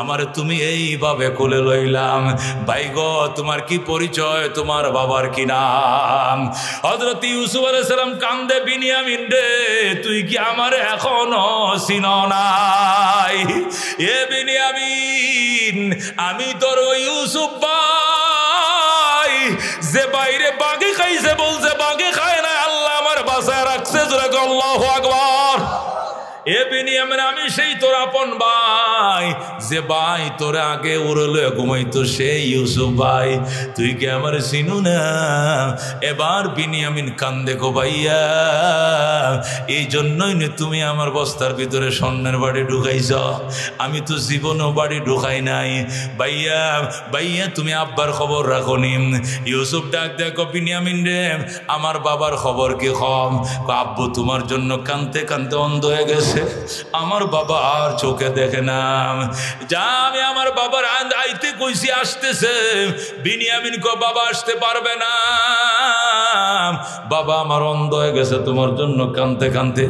আমারে তুমি এইভাবে কোলে লইলাম। ভাই গো, তোমার কি পরিচয়, তোমার বাবার কি নাম? হযরত ইউসুফ আলাইহিস সালাম কান্দে, বিনিয়ামিন রে তুই কি আমারে এখনো চিনো নাই? এ বিনিয়ামিন, আমি তোর ওই ইউসুফ ভাই, যে বাইরে বাঘে খাইছে, বলছে বাঘে খায় না, আল্লাহ আমার বাঁচায় রাখছে। আল্লাহু আকবার। এ বিনিয়ামিন, আমি সেই তোর আপন ভাই, যে ভাই তোর আগে উড়লে ঘুমাইতো, সেই ইউসুফ ভাই। তুই কি আমার চিনু না? এবার বিনিয়ামিন কান্দে গো ভাইয়া, এই জন্যই না তুমি আমার বস্তার ভিতরে স্বর্ণের বাড়ি ঢুকাইছ, আমি তো জীবনও বাড়ি ঢুকাই নাই। ভাইয়া ভাইয়া, তুমি আব্বার খবর রাখো নি? ইউসুফ ডাক দেখো, বিনিয়ামিন রে আমার বাবার খবর কি? কম। আব্বু তোমার জন্য কানতে কানতে অন্ধ হয়ে গেছে, আমার বাবা আর চোখে দেখে না। যা, আমি আমার বাবার আইতে কইছি, আসতেছে। বিনিয়ামিন কো বাবা আসতে পারবে না, বাবা আমার অন্ধ হয়ে গেছে তোমার জন্য কানতে কানতে।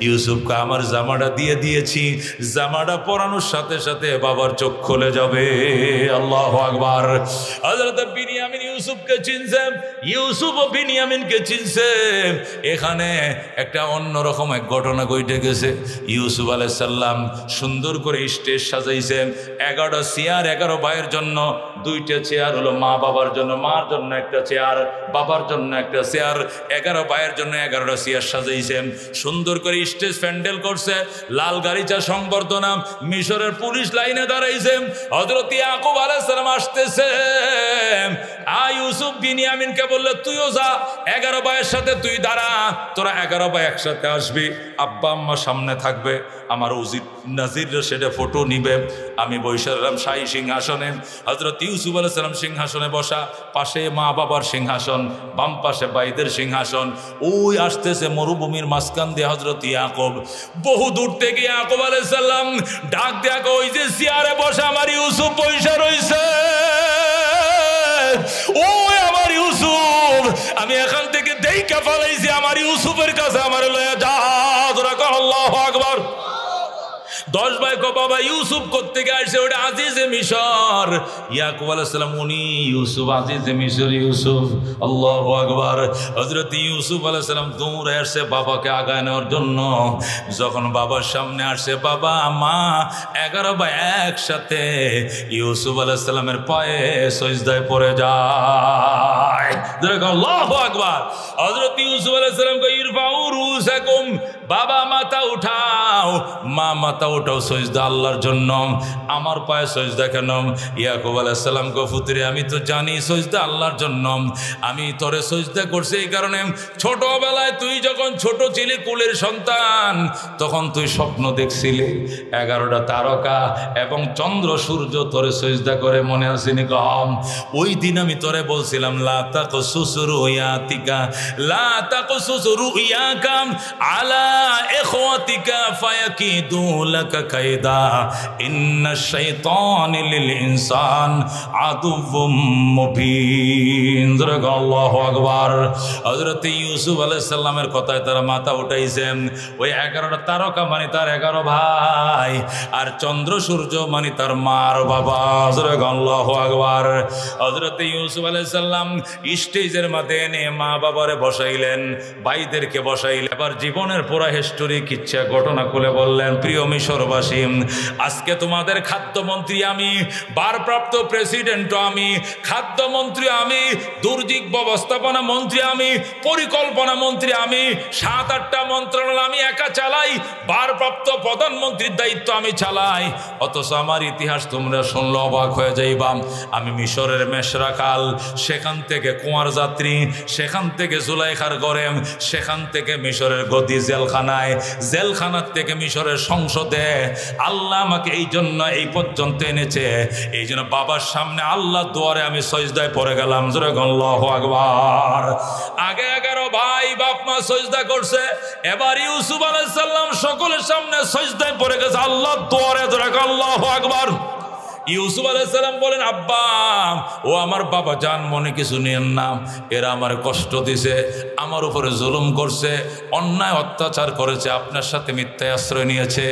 ইউসুফকে আমার জামাটা দিয়ে দিয়েছি, জামাটা পরানোর সাথে সাথে বাবার চোখ খুলে যাবে। আল্লাহু আকবার। হযরত বিনিয়ামিন ইউসুফকে চিনছে, ইউসুফ ও বিনিয়ামিনকে চিনছে। এখানে একটা অন্যরকম এক ঘটনা ঘটে গেছে। ইউসুফ আলাইহিস সালাম সুন্দর করে স্টেজ সাজাইছে, 11টা চেয়ার 11 ভাইয়ের জন্য, 2টা চেয়ার হলো মা বাবার জন্য, মার জন্য একটা চেয়ার, বাবার জন্য একটা চেয়ার, 11 ভাইয়ের জন্য 11টা চেয়ার সাজাইছে। সুন্দর করে স্টেজ প্যান্ডেল করছে, লাল গালিচা সংবর্ধনা, মিশরের পুলিশ লাইনে দাঁড়াইছে। হযরত ইয়াকুব আলাইহিস সালাম আসতেছে। ইউসুফ বিনিয়ামিনকে বললে, তুইও যা, 11 ভাইয়ের সাথে তুই দাঁড়া, তোরা 11 ভাই একসাথে আসবি, আব্বা আম্মা সামনে থাকবে, আমার উজির নাজির সেটা ফটো নিবে। আমি বৈশালাম শাহী সিংহাসনে, হযরত ইউসুফ আলাইহিস সালাম সিংহাসনে বসা, পাশে মা বাবার সিংহাসন, বাম পাশে ভাইদের সিংহাসন। ওই আসতেছে মরুভূমির মাঝখান দিয়ে হযরত ইয়াকুব। বহু দূর থেকে ইয়াকুব আলাইহিস সালাম ডাক দেখো, ওই যে চেয়ারে বসা আমার ইউসুফ বৈশা রইছে, ও আমার ইউসুফ, আমি এখান থেকে দেইখা ফেলাইছি, আমার ইউসুফের কাছে আমার লয়ে যা। আল্লাহু আকবার। 10 ভাই কো বাবা ইউসুফ কোত্থেকে আসছে? ওটা আজিজে মিশর। ইয়াকুব আলাইহিস সালাম উনি ইউসুফ, আজিজে মিশর ইউসুফ। আল্লাহু আকবার। হযরত ইউসুফ আলাইহিস সালাম দৌড়ে আসছে বাবাকে আগায় নেওয়ার জন্য। যখন বাবার সামনে আসছে, বাবা মা 11 ভাই একসাথে ইউসুফ আলাইহিস সালামের পায়ে সিজদায় পড়ে যায়। আল্লাহু আকবার। হযরত ইউসুফ আলাইহিস সালাম কো ইরফাউ রুসাকুম, বাবা মাথা উঠাও, মা মাথা উঠাও, সিজদা আল্লাহর জন্য, আমার পায়ে সিজদা কেন? ইয়াকুব আলাইহিস সালাম কো পুত্রে, আমি তো জানি সিজদা আল্লাহর জন্য, আমি তোরে সিজদা করছি এই কারণে, ছোটবেলায় তুই যখন ছোট ছিলি, কুলের সন্তান, তখন তুই স্বপ্ন দেখছিলি 11টা তারকা এবং চন্দ্র সূর্য তোরে সিজদা করে, মনে আসেনি? কম। ওই দিন আমি তোরে বলছিলাম, লা তাকসুস রুয়াতিকা, লা তাকসুস রুয়াকা আলা ইখওয়াতিকা ফায়াকিদু লাকা কায়দা, ইন্নাশ শাইতানা লিল ইনসান আদুউম মুবিন। আল্লাহু আকবার। হযরত ইউসুফ আলাইহিস সালামের কথায় তারা মাথা উঠাইছেন। ওই 11টা তারকা মানে তার 11 ভাই, আর চন্দ্র সূর্য মানে তার মার বাবা। আল্লাহু আকবার। হযরত ইউসুফ আলাইহিস সালাম স্টেজের মধ্যে এনে মা বাবারে বসাইলেন, ভাইদেরকে বসাইলেন। এবার জীবনের পুরা হিস্টোরি কিচ্ছা ঘটনা খুলে সকলে বললেন, প্রিয় মিশরবাসী, আজকে তোমাদের খাদ্যমন্ত্রী আমি, ভারপ্রাপ্ত প্রেসিডেন্টও আমি, খাদ্যমন্ত্রী আমি, দুর্যোগ ব্যবস্থাপনা মন্ত্রী আমি, পরিকল্পনা মন্ত্রী আমি, 7-8টা মন্ত্রণালয় আমি একা চালাই, ভারপ্রাপ্ত প্রধানমন্ত্রীর দায়িত্ব আমি চালাই। অথচ আমার ইতিহাস তোমরা শুনলে অবাক হয়ে যাইবা। আমি মিশরের মেশরাকাল, সেখান থেকে কুমার যাত্রী, সেখান থেকে জুলাইখার গরেম, সেখান থেকে মিশরের গদি জেলখানায়, জেলখানার থেকে মিশরের সংসদে। আল্লাহ আমাকে এই জন্য এই পর্যন্ত এনেছে, এই জন্য বাবার সামনে আল্লাহ দুয়ারে আমি সজদায় পড়ে গেলাম। জোরে আল্লাহু আকবার। আগে 11 ভাই বাপ মা সজদা করছে, এবার ইউসুফ আলাইহিস সালাম সকলের সামনে সজদায় পড়ে গেছে আল্লাহ দুয়ারে। জোরে আল্লাহু আকবার। ইউসুফ আলাইহিস সালাম বলেন, আব্বা ও আমার বাবা জান, মনে কিছু নিয়েন না, এরা আমার কষ্ট দিছে, আমার উপরে জুলুম করছে, অন্যায় অত্যাচার করেছে, আপনার সাথে মিথ্যায় আশ্রয় নিয়েছে,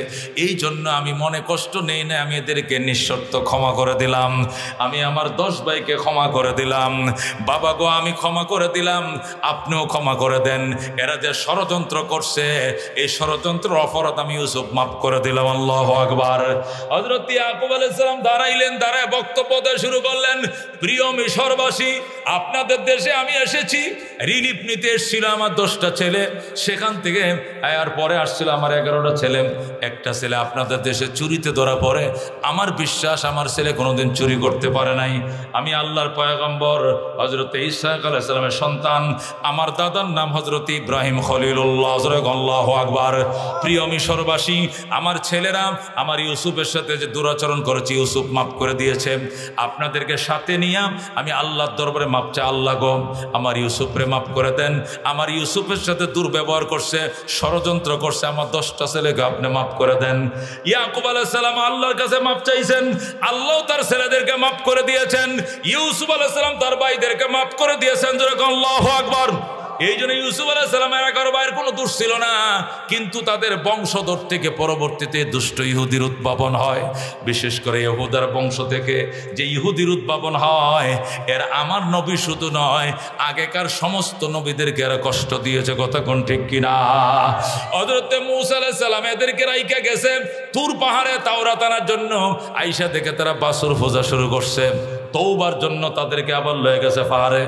এই জন্য আমি মনে কষ্ট নেই না, আমি এদেরকে নিঃশর্ত ক্ষমা করে দিলাম, আমি আমার 10 ভাইকে ক্ষমা করে দিলাম। বাবা গো, আমি ক্ষমা করে দিলাম, আপনিও ক্ষমা করে দেন। এরা যে ষড়যন্ত্র করছে, এই ষড়যন্ত্রের অপরাধ আমি ইউসুফ মাফ করে দিলাম। আল্লাহু আকবার। হযরত ইয়াকুব আলাইহিস সালাম দাঁড়ায় বক্তব্য দেওয়া শুরু করলেন, প্রিয় মিশরবাসী, আপনাদের দেশে আমি এসেছি, রিলিফ নিতে এসেছিল আমার 10টা ছেলে, সেখান থেকে আয়ার পরে আসছিল আমার 11টা ছেলে। একটা ছেলে আপনাদের দেশে চুরিতে ধরা পড়ে, আমার বিশ্বাস আমার ছেলে কোনোদিন চুরি করতে পারে নাই। আমি আল্লাহর পয়গম্বর হযরত ঈসা আলাইহিস সালামের সন্তান, আমার দাদার নাম হযরত ইব্রাহিম খলিলুল্লাহ। আল্লাহু আকবার। প্রিয় মিশরবাসী, আমার ছেলেরা আমার ইউসুফের সাথে যে দুরাচরণ করেছে, ইউসুফ মাফ করে দিয়েছে। আপনাদেরকে সাথে নিয়ে আমি আল্লাহর দরবারে মাপ চাই, আল্লাহ গো আমার ইউসুফরে মাফ করে দেন, আমার ইউসুফের সাথে দুর্ব্যবহার করছে, ষড়যন্ত্র করছে, আমার 10টা ছেলেকে আপনি মাফ করে দেন। ইয়াকুব আলাইহিস সালাম আল্লাহর কাছে মাপ চাইছেন, আল্লাহ তার ছেলেদেরকে মাফ করে দিয়েছেন, ইউসুফ আলাইহিস সালাম তার ভাইদেরকে মাফ করে দিয়েছেন। আল্লাহু আকবার। এই জন্য ইউসুফ আলাইহিস সালামের 11 ভাইয়ের কোনো দোষ ছিল না, কিন্তু তাদের বংশধর থেকে পরবর্তীতে দুষ্ট ইহুদির উদ্ভাবন হয়। বিশেষ করে ইহুদার বংশ থেকে যে ইহুদির উদ্ভাবন হয়, এর আমার নবী শুধু নয়, আগেকার সমস্ত নবীদেরকে এরা কষ্ট দিয়েছে। কথা কোন ঠিক কিনা? হযরত মূসা আলাইহিস সালাম এদেরকে রাইখা গেছে তুর পাহাড়ে তাওরাত আনার জন্য, আইসা থেকে তারা বাছুর পূজা শুরু করছে। তওবার জন্য তাদেরকে আবার লয়ে গেছে পাহাড়ে,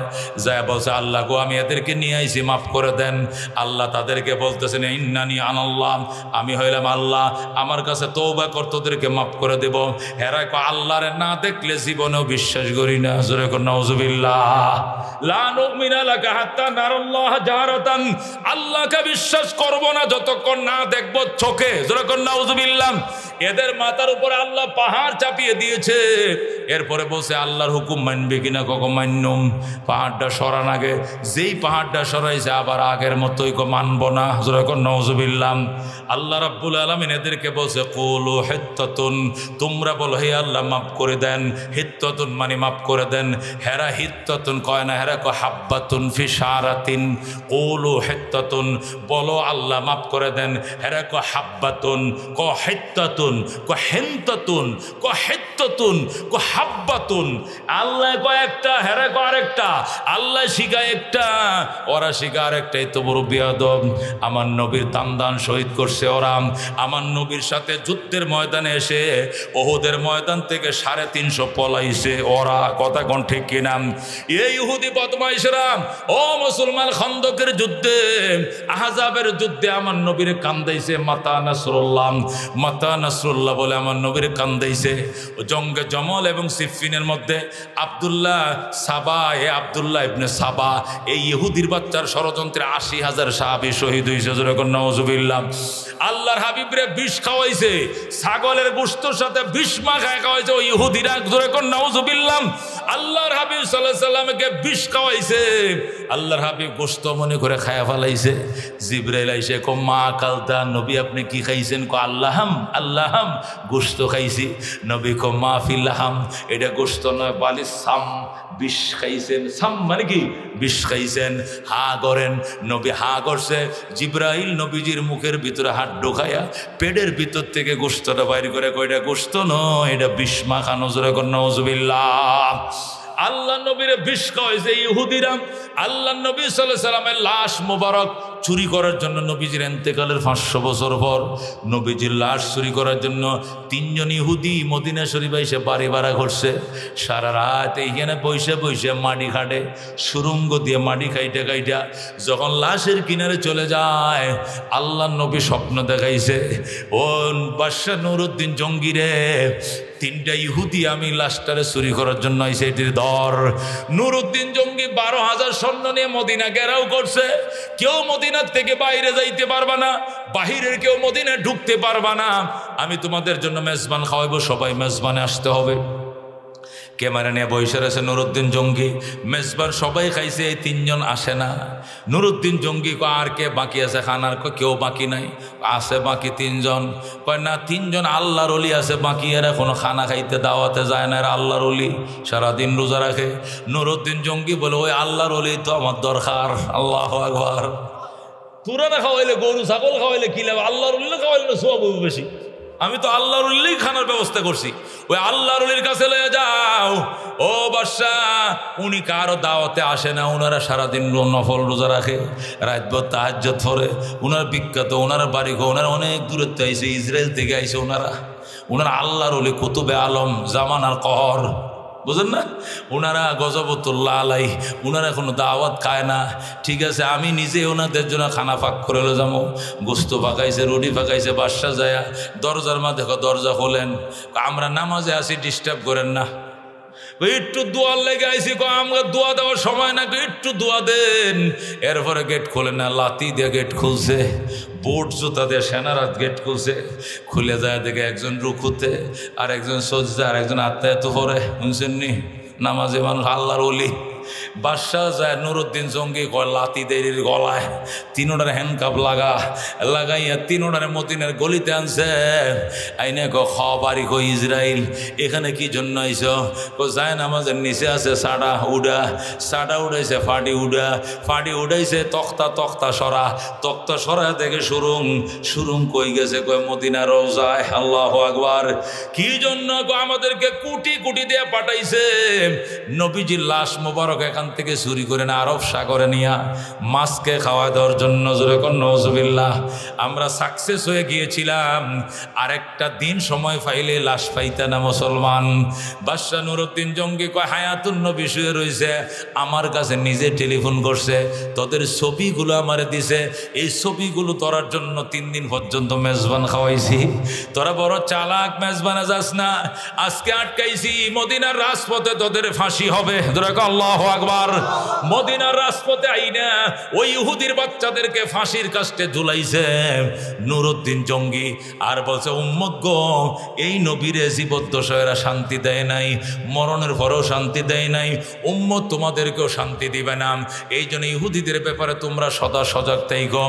যায় বলছে, আল্লাহ গো আমি এদেরকে নিয়ে আইছি, মাফ করে দেন। আল্লাহ তাদেরকে বলতেছেন, ইন্নানি আনাল্লাহ, আমি হইলাম আল্লাহ, আমার কাছে তওবা কর, তোদেরকে মাফ করে দেব। হেরা কো আল্লাহরে না দেখলে জীবনেও বিশ্বাস করি না। জোরে কর নাউজুবিল্লাহ। লা নুমিনা লাকা হাত্তা নারাল্লাহ জাহারাতান, আল্লাহকে বিশ্বাস করব না যতক্ষণ না দেখব চোখে। জোরে কর নাউজুবিল্লাহ। এদের মাথার উপরে আল্লাহ পাহাড় চাপিয়ে দিয়েছে, এরপরে বলছে আল্লাহর হুকুম মানবে কিনা? কখন মান্যম। পাহাড়টা সরান আগে, যেই পাহাড়টা সরাইছে আবার আগের মতোই মানব না। যখন নওজুবিল্লাহ। আল্লাহ রাব্বুল আলামিন এদেরকে বলছে, কুলু হিত্তাতুন, তোমরা বলো হে আল্লাহ মাফ করে দেন। হিত্তাতুন মানে মাফ করে দেন। হেরা হিত্তাতুন কয় না, হেরা কয় হাব্বাতুন ফি শারাতিন। কুলু হিত্তাতুন, বলো আল্লাহ মাফ করে দেন। হেরা কয় হাব্বাতুন, ক হিত্তাতুন, ক হেন্তাতুন, ক হিত্তাতুন, ক হাব্বাতুন। আল্লাহ কয় একটা, হেরা কয় আরেকটা। আল্লাহ শিখায় একটা, ওরা শিখায় আরেকটা। এই তো বড় বেয়াদব। আমার নবীর দান শহীদ করছে ওরা। আমার নবীর সাথে যুদ্ধের ময়দানে এসে ওহুদের ময়দান থেকে 350 পলাইছে ওরা। কথা কোন ঠিক কিনা? এই ইহুদি বদমাইশরা ও মুসলমান, খন্দকের যুদ্ধে, আহজাবের যুদ্ধে আমার নবীর কান্দাইছে। মাতা নাসরুল্লাহ, মাতা নাসরুল্লাহ বলে আমার নবীর কান্দাইছে। জঙ্গে জমল এবং সিফিনের মধ্যে আব্দুল্লাহ সাবা, এ আব্দুল্লাহ ইবনে সাবা, এই ইহুদির বাচ্চার ষড়যন্ত্রে 80,000 সাহাবী শহীদ হয়েছে। যখন নাউজুবিল্লাহ। আল্লাহর হাবিবরে বিষ খাওয়াইছে, ছাগলের গোশতের সাথে বিষ মাখায় খাওয়াইছে ওই ইহুদিরা। যখন নাউজুবিল্লাহ। আল্লাহর হাবিব সাল্লাল্লাহু আলাইহি সাল্লামকে বিষ খাওয়াইছে। আল্লাহর হাবিব গোশত মনে করে খায়া ফেলাইছে। জিবরাইল আইসে কো মা কালতা, নবী আপনি কি খাইছেন? কো আল্লাহাম, আল্লাহাম, গোশত খাইছি। নবী কো মা ফিল্লাহাম, এটা গোশত নয়, বালিস সাম, বিষ খাইছেন। সাম মানে কি? বিষ খাইছেন। হা করেন। নবী হা করছে। জিবরাইল নবীজির মুখের ভিতরে হাত ঢোকায়া পেটের ভিতর থেকে গোশতটা বাইর করে কয়টা গোশত নয়, এটা বিষ মাখানো। জোরে কর নাউজুবিল্লাহ। আল্লাহ নবীর বিষ খাওয়াইছে ইহুদিরা। আল্লাহ নবী সাল্লাল্লাহু আলাইহি সাল্লামের লাশ মুবারক চুরি করার জন্য নবীজির ইন্তেকালের 500 বছর পর নবীজির লাশ চুরি করার জন্য 3 জন ইহুদি মদিনা শরীফে এসে বাড়ি ভাড়া করছে। সারা রাত এইখানে বসে বসে মাটি খাটে, সুরঙ্গ দিয়ে মাটি খাইটা খাইটা যখন লাশের কিনারে চলে যায়, আল্লাহ নবী স্বপ্ন দেখাইছে, ও বাদশাহ নুরউদ্দিন জঙ্গিরে, 3টা ইহুদি আমি লাশটারে চুরি করার জন্য আইছে, এটির দর। নুরউদ্দিন জঙ্গি 12,000 সৈন্য নিয়ে মদিনা ঘেরাও করছে। কেউ মদিনার থেকে বাইরে যাইতে পারবা না, বাহিরের কেউ মদিনায় ঢুকতে পারবা না। আমি তোমাদের জন্য মেজবান খাওয়াবো, সবাই মেজবানে আসতে হবে। ক্যামেরা নিয়ে বসে রয়েছে নুরউদ্দিন জঙ্গি, মেজবান সবাই খাইছে, এই 3 জন আসে না। নুরউদ্দিন জঙ্গি কয় আর কে বাকি আছে খানার? কেউ বাকি নাই। আছে বাকি 3 জন। কয় না, 3 জন আল্লাহর ওলি আছে বাকি, এরা কোনো খানা খাইতে দাওয়াতে যায় না, এরা আল্লাহর ওলি, সারাদিন রোজা রাখে। নুরউদ্দিন জঙ্গি বলে, ওই আল্লাহর ওলি তো আমার দরকার। আল্লাহু আকবার। তোরা না খাওয়াইলে, গরু ছাগল খাওয়াইলে কি লাভ? আল্লাহর ওলি খাওয়াইলে না সওয়াব বেশি। আমি তো আল্লাহর ওলির খানার ব্যবস্থা করছি, ওই আল্লাহর ওলির কাছে লয়ে যাও। ও বাদশাহ, উনি কারো দাওয়াতে আসে না, ওনারা সারাদিন নফল রোজা রাখে, রাতভর তাহাজ্জুদ পড়ে। ওনারা বিখ্যাত, ওনারা বাড়ি, ওনারা অনেক দূরত্ব আইছে, ইসরায়েল থেকে আইছে। ওনারা আল্লাহর ওলি, কুতুবে আলম, জামানার কহর, বুঝেন না? ওনারা গজবতুল্লাহ আলাই, ওনারা কোনো দাওয়াত খায় না। ঠিক আছে, আমি নিজে ওনাদের জন্য খানা পাক করে যাবো। গোস্ত পাকাইছে, রুটি পাকাইছে। বাদশা যায় দরজার মা, দেখো দরজা খোলেন, আমরা নামাজে আসি, ডিস্টার্ব করেন না। একটু দোয়ার লেগে আইসি, আমরা দোয়া দেওয়ার সময় না, একটু দোয়া দেন। এরপরে গেট খোলে না, লাতি দিয়ে গেট খুলছে, বোট জুতা দিয়ে সেনারা গেট খুলছে। খুলে যায় দেখে একজন রুকুতে, আর একজন সজ্জা, আর একজন আত্মায়ত পরে। শুনছেন নি? নামাজে মানুষ, আল্লাহর ওলি। বাদশাহ যায়, নুরউদ্দিন জঙ্গি কয় লাতি দেরির গলায়, 3টার হ্যান্ডকাপ লাগাইয়া 3টারে মদিনার গলিতে আনছে। আইনে খাবারি কই ইসরায়েল, এখানে কি জন্য আইস? যায় নামাজের নিচে আছে সাডা উডা, সাডা উড়াইছে ফাটি উডা, ফাটি উড়াইছে তক্তা সরা থেকে সুরুং কই গেছে? কয় মদিনা রওজায়। আল্লাহু আকবার। কি জন্য? আমাদেরকে কোটি কোটি দিয়ে পাঠাইছে নবীজির লাশ মোবারক এখান থেকে চুরি করে না আরব সাগরে নিয়া মাছকে খাওয়া দেওয়ার জন্য। জোরে কোন নাউজুবিল্লাহ। আমরা সাকসেস হয়ে গিয়েছিলাম, আরেকটা দিন সময় পাইলে লাশ পাইতা না মুসলমান। বাদশাহ নুরউদ্দিন জঙ্গি কয়, হায়াতুন নবী শুয়ে রয়েছে, আমার কাছে নিজে টেলিফোন করছে, তোদের ছবিগুলো আমারে দিছে, এই ছবিগুলো তোরার জন্য 3 দিন পর্যন্ত মেজবান খাওয়াইছি। তোরা বড় চালাক, মেজবানে যাস না। আজকে আটকাইছি, মদিনার রাজপথে তোদের ফাঁসি হবে। আল্লাহু আকবার। মদিনার রাজপথে আইনা ওই ইহুদির বাচ্চাদেরকে ফাঁসির কাস্টে ঝুলাইছে নুরউদ্দিন জঙ্গি। আর বলছে, উম্মত গো, এই নবীরে জীবদ্দশায়রা শান্তি দেয় নাই, মরণের পরেও শান্তি দেয় নাই, উম্মত তোমাদেরকেও শান্তি দিবে না। এই জন্য ইহুদিদের ব্যাপারে তোমরা সদা সজাগ থাইকো।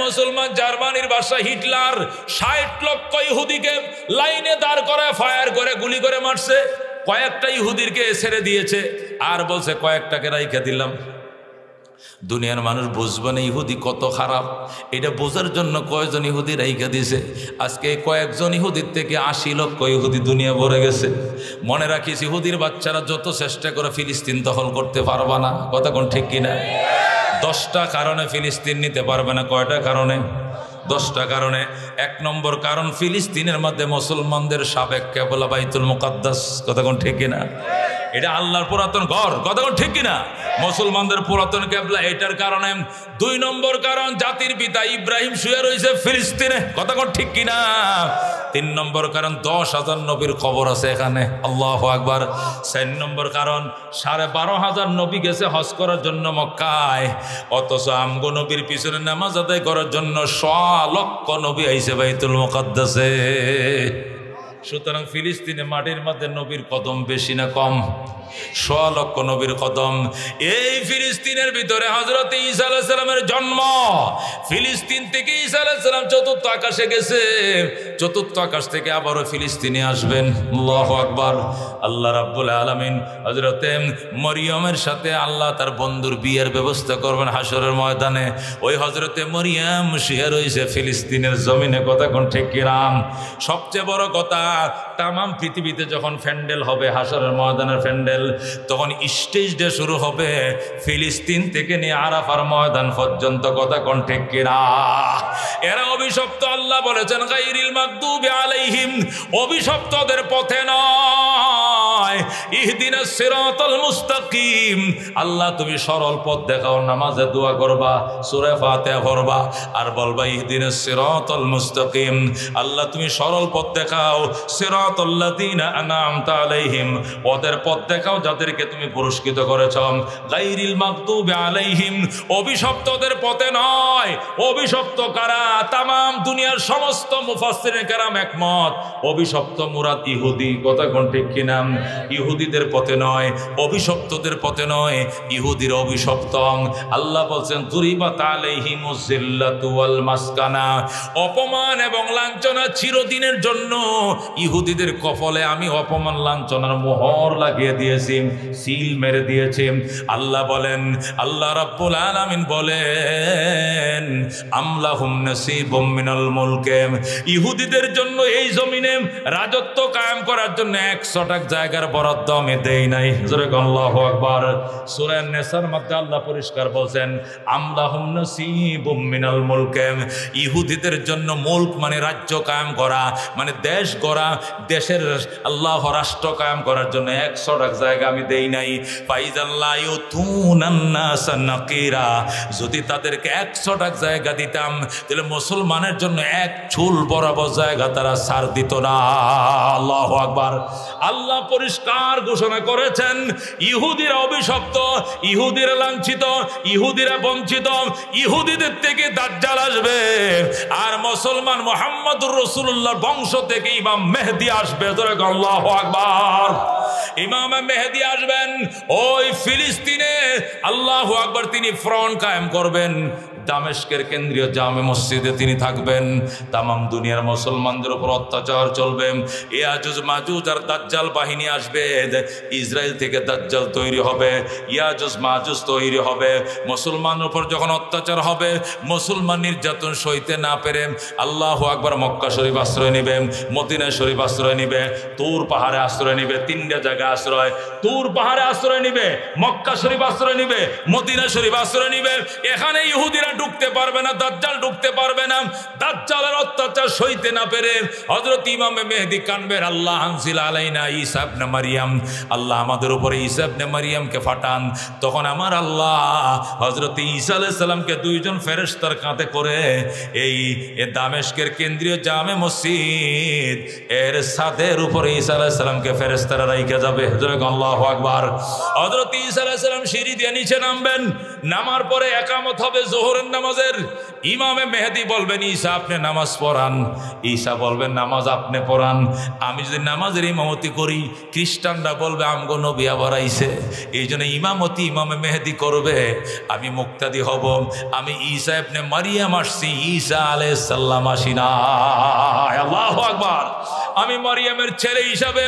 মুসলমান, জার্মানির বাদশা হিটলার 60 লক্ষ ইহুদিকে লাইনে দাঁড় করে ফায়ার করে গুলি করে মারছে। কয়েকটা ইহুদিরকে ছেড়ে দিয়েছে, আর বলছে কয়েকটাকে রাইখা দিলাম। দুনিয়ার মানুষ বুঝবে না ইহুদি কত খারাপ, এটা বোঝার জন্য কয়েকজন ইহুদি রাইখা দিয়েছে। আজকে কয়েকজন ইহুদির থেকে 80 লক্ষ ইহুদি দুনিয়া ভরে গেছে। মনে রাখিস, ইহুদির বাচ্চারা যত চেষ্টা করে ফিলিস্তিন দখল করতে পারবা না। কথা কোন ঠিক কিনা? 10টা কারণে ফিলিস্তিন নিতে পারবে না। কয়টা কারণে? 10টা কারণে। 1 নম্বর কারণ, ফিলিস্তিনের মধ্যে মুসলমানদের সাবেক কিবলা বাইতুল মুকাদ্দাস। কথা কোন ঠিক কিনা? এটা আল্লাহর পুরাতন ঘর। কথা কোন ঠিক কিনা? মুসলমানদের পুরাতন কিবলা, এটার কারণে। 2 নম্বর কারণ, জাতির পিতা ইব্রাহিম শুয়ে রয়েছে ফিলিস্তিনে। কথা কোন ঠিক কিনা? 3 নম্বর কারণ, 10,000 নবীর কবর আছে এখানে। আল্লাহু আকবার। 4 নম্বর কারণ, 12,500 নবী গেছে হজ করার জন্য মক্কায়, অথচ আমগো নবীর পিছনে নামাজ আদায় করার জন্য 100 লক্ষ নবী আইছে বাইতুল মুকাদ্দাসে। সুতরাং ফিলিস্তিনে মাটির মধ্যে নবীর কদম বেশি না কম? 100 লক্ষ নবীর কদম। এই ফিলিস্তিনের ভিতরে হযরত ঈসা আলাইহিস সালামের জন্ম। ফিলিস্তিন থেকে ঈসা আলাইহিস সালাম 4র্থ আকাশে গেছে, 4র্থ আকাশ থেকে আবারও ফিলিস্তিনে আসবেন। আল্লাহু আকবার। আল্লাহ রাব্বুল আলামিন হযরত মরিয়মের সাথে আল্লাহ তার বন্ধুর বিয়ের ব্যবস্থা করবেন হাসরের ময়দানে। ওই হযরতে মরিয়ম শুয়ে রয়েছে ফিলিস্তিনের জমিনে। কথা কোন ঠিক কিনা? সবচেয়ে বড় কথা, তামাম পৃথিবীতে যখন প্যান্ডেল হবে, হাসরের ময়দানের প্যান্ডেল, তখন স্টেজ ডে শুরু হবে ফিলিস্তিন থেকে নিয়ে আরাফার ময়দান পর্যন্ত। কথা কোন ঠিক কিনা? এরা অভিশপ্ত। আল্লাহ বলেছেন গায়রিল মাগদুবি আলাইহিম, অভিশপ্তদের পথে নয়। ইহদিনাস সিরাতাল মুস্তাকিম, আল্লাহ তুমি সরল পথ দেখাও। নামাজে দোয়া করবা, সূরা ফাতিহা পড়বা আর বলবা ইহদিনাস সিরাতাল মুস্তাকিম, আল্লাহ তুমি সরল পথ দেখাও। সিরাতাল্লাযীনা আনআমতা আলাইহিম, ওদের পথ দেখাও যাদেরকে তুমি পুরস্কৃত করেছো। গায়রিল মাগদুবি আলাইহিম, অভিশপ্তদের পথে নয়। অভিশপ্ত কারা? তামাম দুনিয়ার সমস্ত মুফাসসিরিন কেরাম একমত, অভিশপ্ত মুরাদ ইহুদি। কথা কোন ঠিক কিনা? ইহুদিদের পথে নয়, অভিশপ্তদের পথে নয়, ইহুদির অভিশপ্ত। আল্লাহ বলছেন দুরিবাত আলাইহিমুজ জিল্লাতু ওয়াল মাসকানা, অপমান এবং লাঞ্ছনা চিরদিনের জন্য ইহুদিদের কপালে আমি অপমান লাঞ্ছনার মোহর লাগিয়ে দিয়েছি, সিল মেরে দিয়েছি। আল্লাহ বলেন, আল্লাহ রাব্বুল আলামিন বলেন আমলাহুম নাসিবুম মিনাল মুলকে, ইহুদিদের জন্য এই জমিনে রাজত্ব কায়েম করার জন্য 100 জায়গার বরাদ্দ আমি দেই নাই। জোরে আল্লাহু আকবার। সূরা নিসার মধ্যে আল্লাহ পরিষ্কার বলেন আমলাহুম নাসিবুম মিনাল মুলকে, ইহুদিদের জন্য মুলক মানে রাজ্য কায়েম করা, মানে দেশ গড়া, দেশের আল্লাহ রাষ্ট্র কায়েম করার জন্য 100 জায়গা আমি দেই নাই। ফাইজাল্লাহ ইউতুনান নাস নাকিরা, যদি তাদেরকে 100 জায়গা দিতাম তাহলে মুসলমানের জন্য এক চুল বরাবর জায়গা তারা ছাড় দিত না। আল্লাহু আকবার। আল্লাহ পরিষ্কার ঘোষণা করেছেন ইহুদিরা অভিশপ্ত, ইহুদিরা লাঞ্ছিত, ইহুদিরা বঞ্চিত। ইহুদিদের থেকে দাজ্জাল আসবে আর মুসলমান মুহাম্মদুর রাসূলুল্লাহর বংশ থেকে ইমাম মেহেদী আসবে। আল্লাহু আকবার। ইমাম মেহেদী আসবেন ওই ফিলিস্তিনে। আল্লাহু আকবার। তিনি ফ্রন্ট কায়েম করবেন, দামেস্কের কেন্দ্রীয় জামে মসজিদে তিনি থাকবেন। তামাম দুনিয়ার মুসলমানদের উপর অত্যাচার চলবে। ইয়াজুজ মাজুজ আর দাজ্জাল বাহিনী আসবে। ইসরায়েল থেকে দাজ্জাল তৈরি হবে, ইয়াজুজ মাজুজ তৈরি হবে। মুসলমানের উপর যখন অত্যাচার হবে, মুসলমান নির্যাতন সইতে না পেরে আল্লাহু আকবার মক্কা শরীফ আশ্রয় নেবে, মদিনা শরীফ আশ্রয় নেবে, তুর পাহাড়ে আশ্রয় নেবে। 3টা জায়গায় আশ্রয়, তুর পাহাড়ে আশ্রয় নেবে, মক্কা শরীফ আশ্রয় নেবে, মদিনা শরীফ আশ্রয় নেবে। এখানে ইহুদিরা ঢুকতে পারবে না, দাজ্জাল ঢুকতে পারবে না। দাজ্জালের অত্যাচার সইতে না পেরে হযরত ইমাম মেহেদী কানবেন আল্লাহ আনজিল আলাইনা ঈসা ইবনে মারইয়াম, আল্লাহ আমাদের উপরে ঈসা ইবনে মারইয়ামকে পাঠান। তখন আমার আল্লাহ হযরত ঈসা আলাইহিস সালামকে 2 জন ফেরেশতার কাঁধে করে এই দামেস্কের কেন্দ্রীয় জামে মসজিদ এর ছাদের উপরে ঈসা আলাইহিস সালামকে ফেরেশতারা রাইখা যাবে। আল্লাহু আকবার। হযরত ঈসা আলাইহিস সালাম সিঁড়ি দিয়ে নিচে নামবেন, নামার পরে একামত হবে যোহরের নামাজের। ইমামে মেহেদী বলবেন ঈসা আপনি নামাজ পড়ান, ঈসা বলবেন নামাজ আপনি পড়ান। আমি যদি নামাজের ইমামতি করি, খ্রিস্টানরা বলবে আমগো নবী আবার আইছে, এই জন্য ইমামতি ইমামে মেহেদী করবে, আমি মুক্তাদি হব। আমি ঈসা ইবনে মারইয়াম আসছি, ঈসা আলাইহিস সালাম আসি না। আল্লাহু আকবার। আমি মারইয়ামের ছেলে হিসাবে,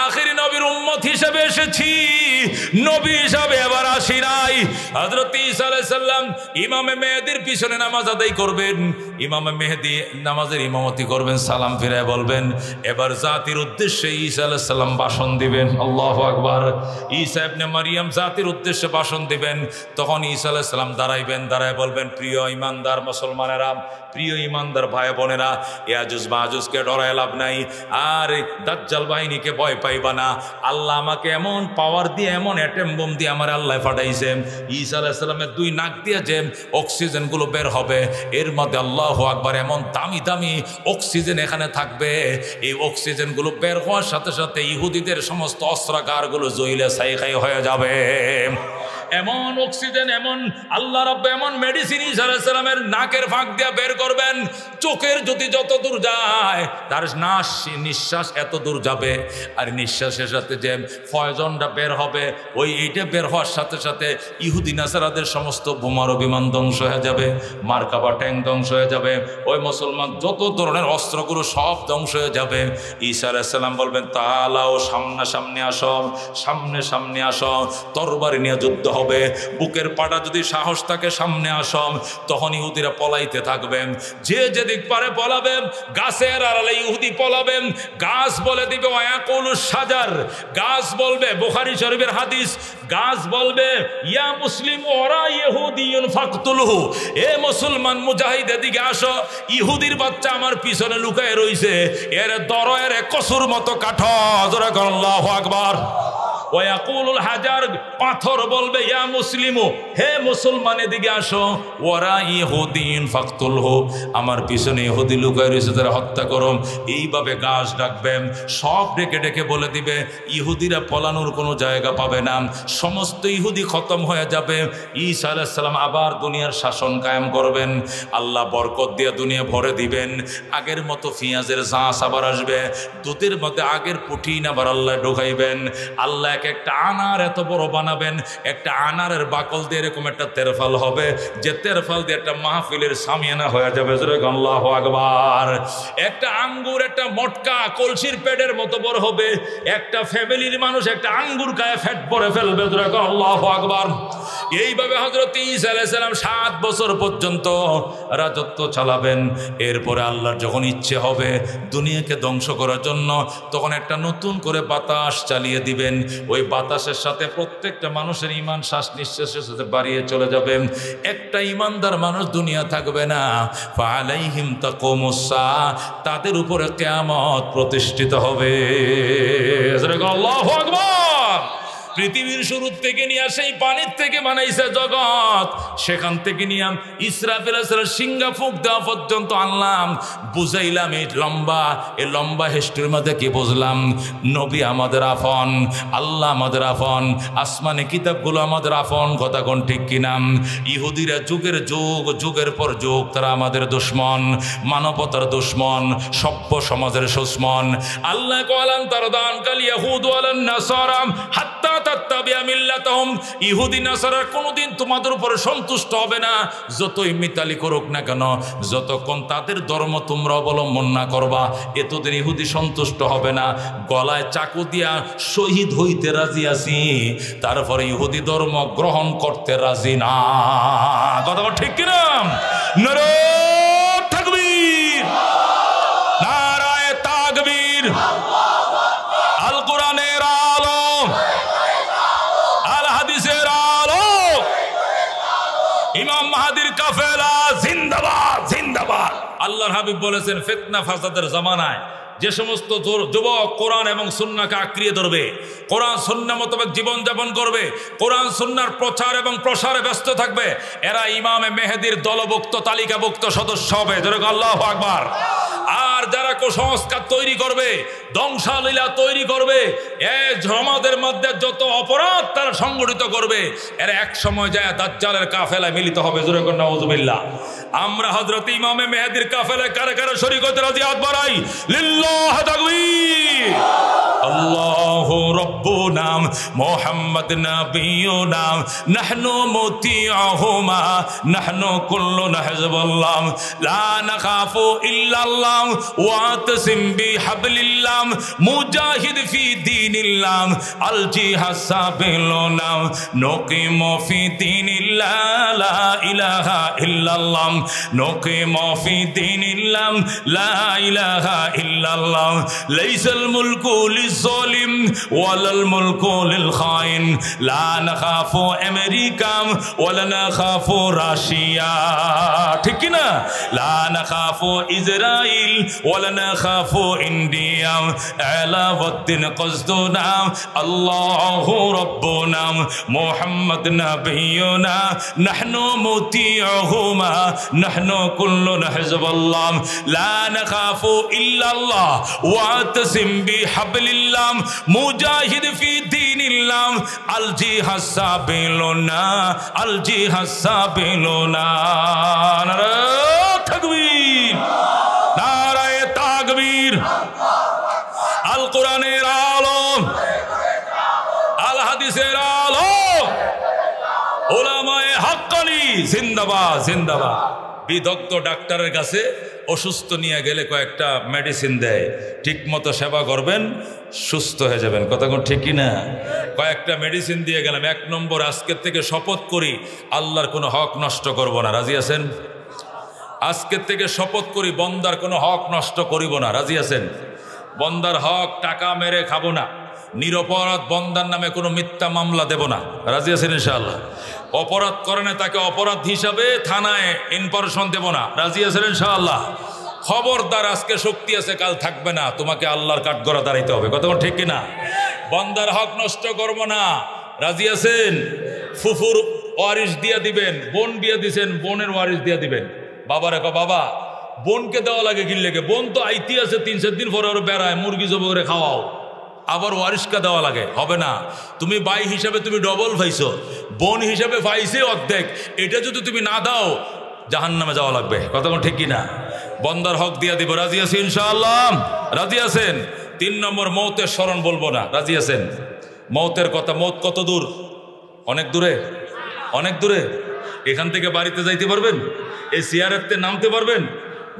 আখিরি নবীর উম্মত হিসাবে এসেছি, নবী হিসাবে এবার আসি নাই। হযরত ঈসা আলাইহিস সালাম ইমামে মেহেদীর পিছনে নামাজ আদায় করবেন। ইমামে মেহেদী নামাজের ইমামতি করবেন, সালাম ফিরায় বলবেন এবার জাতির উদ্দেশ্যে ঈসা আলাইহিস সালাম ভাষণ দিবেন। আল্লাহু আকবার। ঈসা ইবনে মারইয়াম জাতির উদ্দেশ্যে ভাষণ দিবেন। তখন ঈসা আলাইহিস সালাম দাঁড়াইবেন, দাঁড়ায় বলবেন প্রিয় ইমানদার মুসলমানেরা, প্রিয় ইমানদার ভাই বোনেরা, ইয়াজুজ মাজুজকে ডরায় লাভ নাই, আর দাজ্জাল বাহিনীকে ভয় পাইবা না। আল্লাহ আমাকে এমন পাওয়ার দিয়ে, এমন অ্যাটম বোম দিয়ে আমার আল্লাহ পাঠাইছে, ঈসা আলাইহিস সালামের 2 নাক দিয়ে যে অক্সিজেন গুলো বের হবে, এর মধ্যে আল্লাহু আকবার এমন দামি দামি অক্সিজেন এখানে থাকবে। এই অক্সিজেন গুলো বের হওয়ার সাথে সাথে ইহুদিদের সমস্ত অস্ত্রাগার গুলো জ্বলে ছাই হয়ে যাবে। এমন অক্সিজেন, এমন আল্লাহ রাব্ব এমন মেডিসিন ঈসা আলাইহিস সালামের নাকের ফাঁক দিয়ে বের করবেন, চোখের যদি যত দূর যায় তার নিঃশ্বাস এত দূর যাবে। আর নিঃশ্বাসের সাথে যে পয়জনটা বের হবে, এইটা বের হওয়ার সাথে সাথে ইহুদি নাসারাদের সমস্ত বোমারু বিমান ধ্বংস হয়ে যাবে, মার্কাবা ট্যাঙ্ক ধ্বংস হয়ে যাবে, ওই মুসলমান যত ধরনের অস্ত্রগুলো সব ধ্বংস হয়ে যাবে। ঈসা আলাইহিস সালাম বলবেন তালাও সামনাসামনি আসো, সামনে সামনে আসো, তরবারি নিয়ে যুদ্ধ হবে। বুকের পাটা যদি সাহস থাকে সামনে আসম, তখন ইহুদিরা পলাইতে থাকবেন। যে যেদিক পারে পলাবেন, গাছের আড়ালে ইহুদি পলাবেন। গাছ বলে দিবে ওয়াকুলুস সাজার, গাছ বলবে, বুখারী শরীফের হাদিস, গাছ বলবে ইয়া মুসলিম ওরা ইহুদিয়ুন ফাকতুলহু, এ মুসলমান মুজাহিদ এদিকে আসো, ইহুদির বাচ্চা আমার পিছনে লুকায় রইছে, এর দরয়ের কসুর মতো কাঠো। জোরে বলো আল্লাহু আকবার। ওয়াকুলুল হাজার, পাথর বলবে ইয়া মুসলিমু, হে মুসলমান এদিকে আসো, ওরা ইহুদিন ফাকতুলহু, আমার পিছনে ইহুদি লুকায় রয়েছে, তারা হত্যা করো। এইভাবে গাছ ডাকবেন, সব ডেকে ডেকে বলে দিবে, ইহুদিরা পলানোর কোনো জায়গা পাবে না, সমস্ত ইহুদি খতম হয়ে যাবে। ঈসা আলাইহিস সালাম আবার দুনিয়ার শাসন কায়েম করবেন, আল্লাহ বরকত দিয়ে দুনিয়া ভরে দিবেন। আগের মতো পেঁয়াজের জাঁস আবার আসবে, দুধের মধ্যে আগের পুটিন আবার আল্লাহ ঢোকাইবেন। আল্লাহ একটা আনার এত বড় বানাবেন, একটা আনারের বাকল দিয়ে এরকম একটা তেরফাল হবে, যে তেরফাল দিয়ে একটা মাহফিলের সামিয়ানা হয়ে যাবে। আল্লাহু আকবার। একটা আঙ্গুর, একটা মটকা কলসির পেটের মতো বড় হবে, একটা ফ্যামিলির মানুষ একটা আঙ্গুর খায় ফ্যাট ভরে ফেলবে। আল্লাহু আকবার। এইভাবে হযরত ঈসা আলাইহিস সালাম 7 বছর পর্যন্ত রাজত্ব চালাবেন। এরপরে আল্লাহর যখন ইচ্ছে হবে দুনিয়াকে ধ্বংস করার জন্য, তখন একটা নতুন করে বাতাস চালিয়ে দিবেন। ওই বাতাসের সাথে প্রত্যেকটা মানুষের ঈমান শ্বাস নিঃশ্বাসের সাথে বাড়িয়ে চলে যাবে। একটা ঈমানদার মানুষ দুনিয়া থাকবে না। ফাআলাইহিম তাকুমুস সাআ, তাদের উপরে কিয়ামত প্রতিষ্ঠিত হবে। আল্লাহু আকবার। পৃথিবীর শুরু থেকে নিয়ে সেই পানির থেকে বানাইছে জগৎ, সেখান থেকে নিয়ে ইসরাফিল আলাইহিস সিংহা ফুঁক দেওয়া পর্যন্ত আনলাম, বুঝাইলাম। এই লম্বা হিস্ট্রির মধ্যে কি বুঝলাম? নবী আমাদের আপন, আল্লাহ আমাদের আপন, আসমানি কিতাবগুলো আমাদের আপন। কথা কোন ঠিক কিনা? ইহুদিরা যুগের পর যুগ তারা আমাদের দুশ্মন, মানবতার দুশ্মন, সভ্য সমাজের দুশ্মন। আল্লাহ কলান তার দান কাল ইয়াহুদ ওয়ালান নাসারা হাত্তা তাত্তাবিয়া মিল্লাতাহুম, ইহুদি নাসারা কোনোদিন তোমাদের উপরে সন্তুষ্ট হবে না, যতই মিতালি করুক না কেন, যতক্ষণ তাদের ধর্ম তোমরা অবলম্বন না করবা, এতদিন ইহুদি সন্তুষ্ট হবে না। গলায় চাকু দিয়া শহীদ হইতে রাজি আছি, তারপরে ইহুদি ধর্ম গ্রহণ করতে রাজি না। কথা ঠিক কিনা? নারায়ে তাকবীর, নারায়ে তাকবীর। আল কোরআনের আলো, আল হাদিসের আলো, ইমাম মাহদির কাফেলা জিন্দাবাদ জিন্দাবাদ। আল্লাহর হাবিব বলেছেন, ফিতনা ফাসাদের জামানায় যে সমস্ত যুবক কোরআন এবং সুন্নাহকে আঁকড়িয়ে ধরবে, কোরআন সুন্নাহ মোতাবেক জীবনযাপন করবে, কোরআন সুন্নাহর প্রচার এবং প্রসারে ব্যস্ত থাকবে, এরা ইমামে মেহেদির দলভুক্ত তালিকাভুক্ত সদস্য হবে। আল্লাহু আকবার। আর যারা কুসংস্কার তৈরি করবে, ধ্বংসলীলা তৈরি করবে, সমাজের মধ্যে যত অপরাধ তারা সংগঠিত করবে, এরা এক সময় যায় দাজ্জালের কাফেলায় মিলিত হবে। জোরে করে নাউযুবিল্লাহ। আমরা হযরত ইমামে মেহেদির কাফেলায় কারে কারে শরীক হতে রাজি? হাত বাড়াই। লিল্লাহি তাকবীর। আল্লাহু রাব্বুনা মুহাম্মদ নাবিয়ুনা নাহনু মুতিউহুমা নাহনু কুল্লুনা হিজবুল্লাহ লা নাখাফু ইল্লাল্লাহ ওয়াতাসিম বিহাবলিল্লাহ মুজাহিদ ফি দীনিল্লাহ আল জিহাদ সাবিলুনা নুকিমু ফি দীনিল্লাহ লা ইলাহা ইল্লাল্লাহ নুকিমু ফি দীনিল্লাহ লা ইলাহা ইল্লাল্লাহ লাইসাল মুলকু লিয-যালিম ওয়ালাল মুলকু লিল-খাইন লা নাখাফু আমেরিকা ওয়ালা নাখাফু রাশিয়া। ঠিক কি না? লা নাখাফু ইসরাইল ওয়ালা নাখাফু ইন্ডিয়া আলাউদ্দিন কসদুনা আল্লাহু রাব্বুনা মুহাম্মদ নাবিয়ুনা নাহনু মুতিউহুমা নাহনু কুল্লুনা হিজবুল্লাহ লা নাখাফু ইল্লাল্লাহ ওয়াতাসিম বিহাবলিল্লাহ মুজাহিদ ফি দীনিল্লাহ আল জিহাদ সাবিলুনা আল জিহাদ সাবিলুনা। নারায়ে তাকবীর, নারায়ে তাকবীর। আল কোরআনের আলো, আল হাদিসের আলো, উলামায়ে হাক্কানি জিন্দাবাদ জিন্দাবাদ। বিদগ্ধ ডাক্তারের কাছে অসুস্থ নিয়ে গেলে কয়েকটা মেডিসিন দেয়, ঠিক মতো সেবা করবেন, সুস্থ হয়ে যাবেন। কথা কোন ঠিক কিনা? কয়েকটা মেডিসিন দিয়ে গেলাম। 1 নম্বর, আজকের থেকে শপথ করি আল্লাহর কোনো হক নষ্ট করব না। রাজি আছেন? আজকের থেকে শপথ করি বন্দার কোনো হক নষ্ট করিব না। রাজি আছেন? বন্দার হক টাকা মেরে খাবো না। নিরপরাধ বন্দার নামে কোনো মিথ্যা মামলা দেব না। রাজি আছেন ইনশাআল্লাহ? অপরাধ করে না তাকে অপরাধ হিসাবে থানায় ইনফরমেশন দেব না। রাজি আছেন ইনশাআল্লাহ? খবরদার, আজকে শক্তি আছে কাল থাকবে না, তোমাকে আল্লাহর কাঠগড়া দাঁড়াইতে হবে। কথা ঠিক কিনা? বন্দার হক নষ্ট করব না। রাজি আছেন? ফুফুর ওয়ারিশ দিয়ে দিবেন, বোন বিয়ে দিছেন বোনের ওয়ারিশ দিয়ে দিবেন। বাবা রেখো, বাবা বোনকে দেওয়া লাগে গিল্লেকে, বোন তো আইতি আছে 3-4 দিন পরে ওর বেড়ায়, মুরগি জব করে খাওয়াও, আবার ওয়ারিশকে দেওয়া লাগে, হবে না। তুমি ভাই হিসাবে তুমি ডবল পাইছো, বোন হিসাবে পাইছে অর্ধেক, এটা যদি তুমি না দাও জাহান্নামে যাওয়া লাগবে। কথা ঠিক কিনা? বন্দার হক দিয়া দিব। রাজি আছেন ইনশাআল্লাহ? রাজি আছেন? 3 নম্বর, মৌতের স্মরণ বলবো না। রাজি আছেন? মৌতের কথা, মৌত কত দূর? অনেক দূরে, অনেক দূরে। এখান থেকে বাড়িতে যাইতে পারবেন? এই সিয়ারেতে নামতে পারবেন?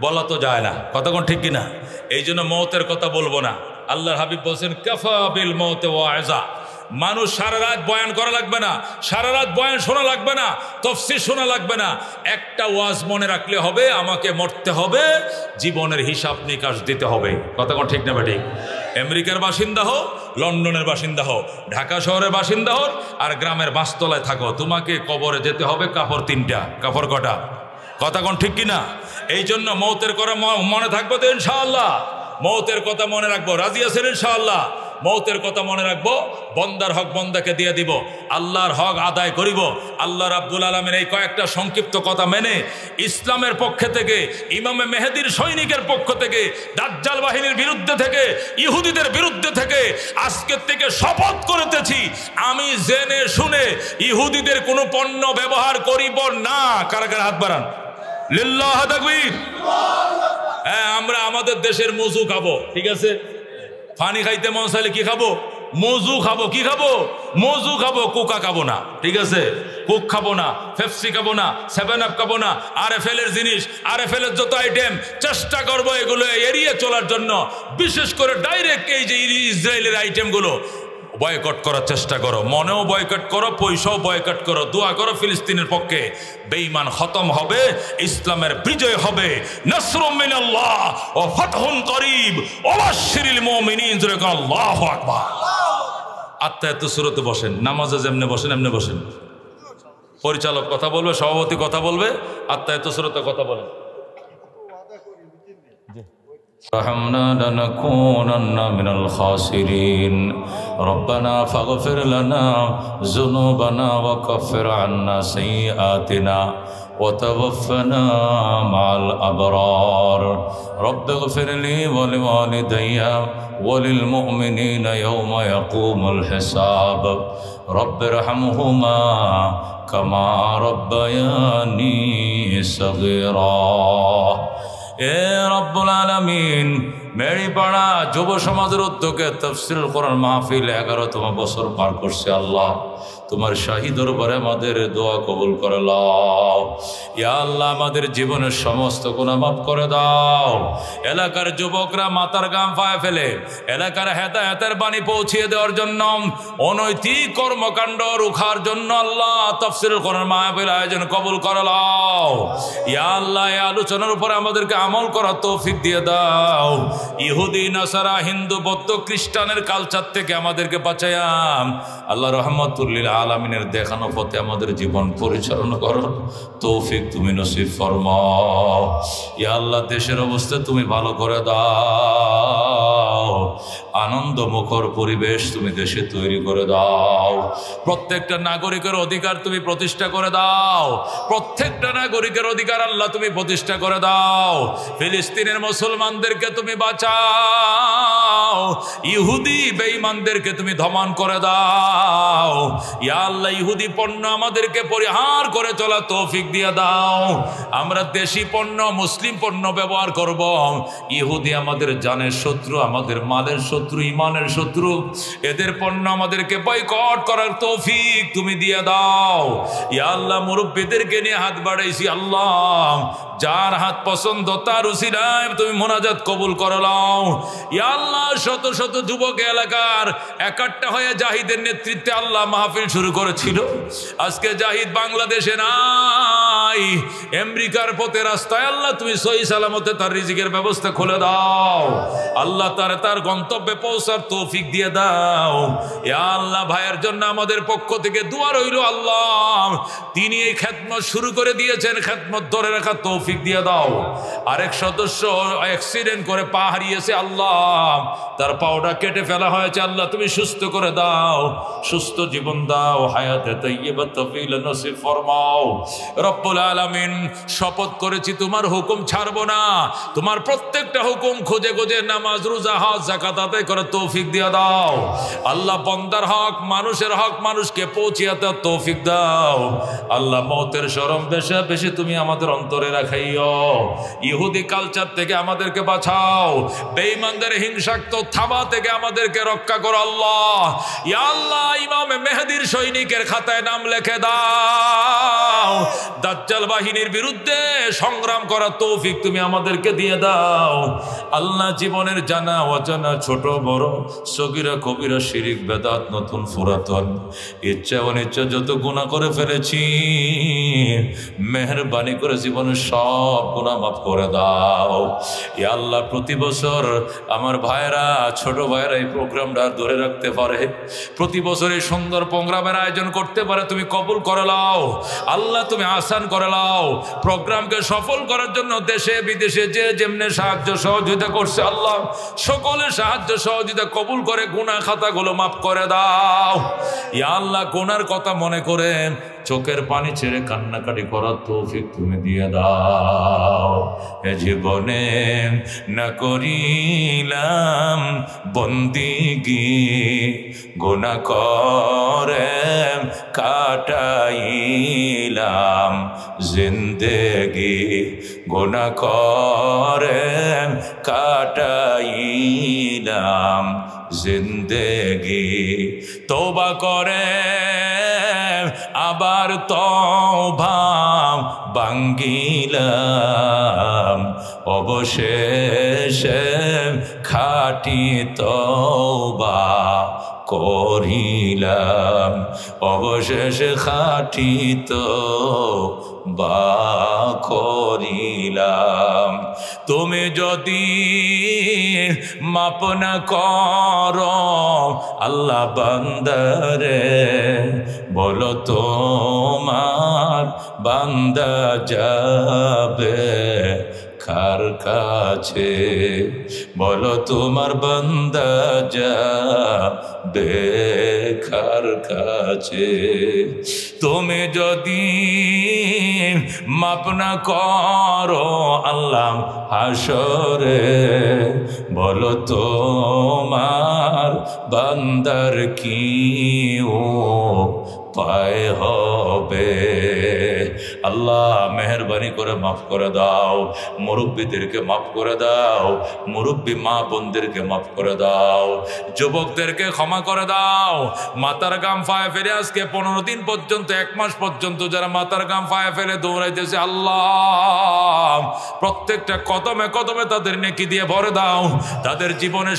বলা তো যায় না। কথা কোন ঠিক কিনা? এই জন্য মৌতের কথা বলবো না। আল্লাহর হাবিব বলছেন কাফা বিল মৌতে ওয়াইজা, মানুষ সারা রাত বয়ান করা লাগবে না, সারা রাত বয়ান শোনা লাগবে না, তাফসীর শোনা লাগবে না। একটা ওয়াজ মনে রাখলে হবে, আমাকে মরতে হবে, জীবনের হিসাব নিকাশ দিতে হবে। কথা কোন ঠিক না বেটি? আমেরিকার বাসিন্দা হও, লন্ডনের বাসিন্দা হও, ঢাকা শহরের বাসিন্দা হও, আর গ্রামের বাসতলায় থাকো, তোমাকে কবরে যেতে হবে। কাফর 3টা। কাফর কটা? কথা কোন ঠিক কিনা? এই জন্য মৌতের কথা মনে থাকবো তো ইনশাআল্লাহ? মৌতের কথা মনে রাখবো। রাজি আছেন ইনশাআল্লাহ? মৌতের কথা মনে রাখবো, বন্দার হক বন্দাকে দিয়ে দিব, আল্লাহর হক আদায় করিব। আল্লাহ রাব্বুল আলামিন এই কয়েকটা সংক্ষিপ্ত কথা মেনে ইসলামের পক্ষে থেকে, ইমামে মেহেদির সৈনিকের পক্ষ থেকে, দাজ্জাল বাহিনীর বিরুদ্ধে থেকে, ইহুদিদের বিরুদ্ধে থেকে আজকের থেকে শপথ করিতেছি, আমি জেনে শুনে ইহুদিদের কোনো পণ্য ব্যবহার করিব না। কারা কারা হাত বাড়ান? লিল্লাহ তাকবীর। হ্যাঁ, আমরা আমাদের দেশের মজু খাবো, ঠিক আছে? পানি খাইতে মন চাইলে কি খাবো? মজু খাবো। কি খাবো? মজু খাবো, কোকা খাবো না, ঠিক আছে? কোক খাবো না, পেপসি খাবো না, 7 আপ খাবো না, RFL এর জিনিস, RFL এর যত আইটেম চেষ্টা করবো এগুলো এড়িয়ে চলার জন্য। বিশেষ করে ডাইরেক্ট এই যে ইসরায়েলের আইটেমগুলো বয়কট করার চেষ্টা করো, মনেও বয়কট করো, পয়সাও বয়কট করো, দোয়া করো ফিলিস্তিনের পক্ষে। বেঈমান খতম হবে, ইসলামের বিজয় হবে। নাসরুম মিনাল্লাহ ওয়া ফাতহুন করিব ওয়া বাশশিরিল মুমিনিন। আল্লাহু আকবার। আত্মায়াত সূরাতে বসেন, নামাজে যেমনে বসেন এমনি বসেন। পরিচালক কথা বলবে, সভাপতি কথা বলবে, আত্মায়াত সূরাতে কথা বলেন। رحمنا لنكونن من الخاسرين ربنا فاغفر لنا ذنوبنا وكفر عنا سيئاتنا وتوفنا مع الأبرار رب اغفر لي ولوالدي وللمؤمنين يوم يقوم الحساب رب ارحمهما كما ربياني صغيرا এ রব্বুল আলামিন, মেড়িপাড়া যুব সমাজের উদ্যোগে তাফসীরুল কোরআন মাহফিল 11তম বছর পার করছে। আল্লাহ, তোমার শাহী দরবারে আমাদের দোয়া কবুল করে নাও। ইয়া আল্লাহ, আমাদের জীবনের সমস্ত গুনাহ মাফ করে দাও। এলাকার যুবকরা মাথার ঘাম পায়ে ফেলে এলাকার হেদায়েতের বাণী পৌঁছিয়ে দেওয়ার জন্য, অনৈতিক কর্মকাণ্ড রুখার জন্য আল্লাহ তাফসীরুল কোরআন মাহফিল আয়োজন কবুল করে নাও। ইয়া আল্লাহ, এই আলোচনার উপরে আমাদেরকে আমল করার তৌফিক দিয়ে দাও। ইহুদি, নাসারা, হিন্দু, বৌদ্ধ, খ্রিস্টানের কালচার থেকে আমাদেরকে বাঁচায়া আল্লাহ রহমাতুল লিল আলামিনের দেখানো পথে আমাদের জীবন পরিচালনা করো, তৌফিক তুমি নসিব ফরমাও। ইয়া আল্লাহ, দেশের অবস্থা তুমি ভালো করে দাও, আনন্দ মুখর পরিবেশ তুমি দেশে তৈরি করে দাও। প্রত্যেকটা নাগরিকের অধিকার তুমি প্রতিষ্ঠা করে দাও, প্রত্যেকটা নাগরিকের অধিকার আল্লাহ তুমি প্রতিষ্ঠা করে দাও। ফিলিস্তিনের মুসলমানদেরকে তুমি বাঁচাও, ইহুদি বেঈমানদেরকে তুমি দমন করে দাও। ইয়া আল্লাহ, ইহুদি পণ্য আমাদেরকে পরিহার করে চলা তৌফিক দিয়ে দাও। আমরা দেশি পণ্য, মুসলিম পণ্য ব্যবহার করব। ইহুদি আমাদের জানের শত্রু, আমাদের মালের শত্রু, ইমানের শত্রু, এদের পণ্য আমাদেরকে বয়কট করার তৌফিক তুমি দিয়ে দাও। ইয়া আল্লাহ, মুরব্বিদেরকে নিয়ে হাত বাড়াইছি, আল্লাহ যার হাত পছন্দ তার উসিলায় তুমি মোনাজাত কবুল করে নাও। ইয়া আল্লাহ, শত শত যুবক এলাকার একাট্টা হয়ে জাহিদের নেতৃত্বে আল্লাহ মাহফিল শুরু করেছিল। আজকে জাহিদ বাংলাদেশে নাই, আমেরিকার পথে রাস্তায়। আল্লাহ তুমি সহি সালামতে তার রিজিকের ব্যবস্থা খুলে দাও। আল্লাহ তার গন্তব্যে পৌঁছার তৌফিক দিয়ে দাও। ইয়া আল্লাহ, ভাইয়ের জন্য আমাদের পক্ষ থেকে দোয়া রইল। আল্লাহ, তিনি এই খেদমত শুরু করে দিয়েছেন, খেদমত ধরে রাখার তৌফিক দিয়ে দাও। আরেক সদস্য অ্যাক্সিডেন্ট করে পা হারিয়েছে, আল্লাহ তার পাওটা কেটে ফেলা হয়েছে। আল্লাহ তুমি সুস্থ করে দাও, সুস্থ জীবন দাও, হায়াতে তাইয়্যিবা তফিল নসিব ফরমাও। রব্বুল আলামিন, শপথ করেছি তোমার হুকুম ছাড়বো না। তোমার প্রত্যেকটা হুকুম খুঁজে খুঁজে নামাজ, রোজা, হজ, যাকাত আদায় করে তৌফিক দিয়ে দাও। আল্লাহ, বন্দার হক, মানুষের হক মানুষকে পৌঁছিয়ে দেওয়ার তৌফিক দাও। আল্লাহ, মওতের শরম বেশি বেশি তুমি আমাদের অন্তরে রাখাইও। ইহুদি কালচার থেকে আমাদেরকে বাঁচাও, বেঈমানদের হিংসাত্মক থাবা থেকে আমাদেরকে রক্ষা করো। আল্লাহ, ইয়া আল্লাহ, ইমামে মেহেদীর সৈনিকের খাতায় নাম লিখে দাও। দাজ্জাল বাহিনীর বিরুদ্ধে সংগ্রাম করার তৌফিক তুমি আমাদেরকে দিয়ে দাও। আল্লাহ, জীবনের জানা অজানা, ছোট বড়, সগীরা কবিরা, শিরিক বেদাত, নতুন পুরাতন, ইচ্ছা অনিচ্ছা যত গুনাহ করে ফেলেছি, মেহেরবানি করে জীবনের সব গুনাহ মাফ করে দাও। ইয়া আল্লাহ, প্রতি বছর আমার ভাইরা, ছোট ভাইরা এই প্রোগ্রামটা ধরে রাখতে পারে, প্রতি বছর এই সুন্দর প্রোগ্রামের আয়োজন করতে পারে, তুমি কবুল করে নাও। আল্লাহ, তুমি আসান করে নাও। প্রোগ্রামকে সফল করার জন্য দেশে বিদেশে যে যেমনে সাহায্য সহযোগিতা করছে, আল্লাহ সকলের সাহায্য সহযোগিতা কবুল করে গুনাহ খাতাগুলো মাফ করে দাও। ইয়া আল্লাহ, গুনার কথা মনে করে চোখের পানি ছেড়ে কান্নাকাটি করার তৌফিক তুমি দিয়ে দাও। এ জীবনে না করিলাম বন্দিগি, গুনাহ করে কাটাইলাম জিন্দেগি, গুনাহ করে কাটাইলাম জিন্দেগি। তওবা করে আবার তওবা ভাঙ্গিলাম, অবশেষে খাঁটি তওবা করিলাম, অবশেষে খাঁটি তওবা করিলাম। তুমি যদি মাপ না করো আল্লাহ বান্দারে, বলো তোমার বান্দা যাবে কার কাছে, বলো তোমার বান্দা যাবে কার কাছে। তুমি যদি মাপ না করো আল্লাহ হাসরে, বলো তোমার বান্দার কি উপায় হবে। আল্লাহ, মেহরবানি করে মাফ করে দাও, মুরব্বীদেরকে মাফ করে দাও, মুরব্বী মা বোনদেরকে মাফ করে দাও, যুবকদেরকে ক্ষমা করে দাও। মাথার গাম ফায়ে ফেলে আজকে 15 দিন পর্যন্ত, 1 মাস পর্যন্ত যারা মাথার গাম ফায়ে ফেলে দৌড়াইতেছে, আল্লাহ প্রত্যেকটা কদমে কদমে তাদের নেকি দিয়ে ভরে দাও। তাদের জীবনে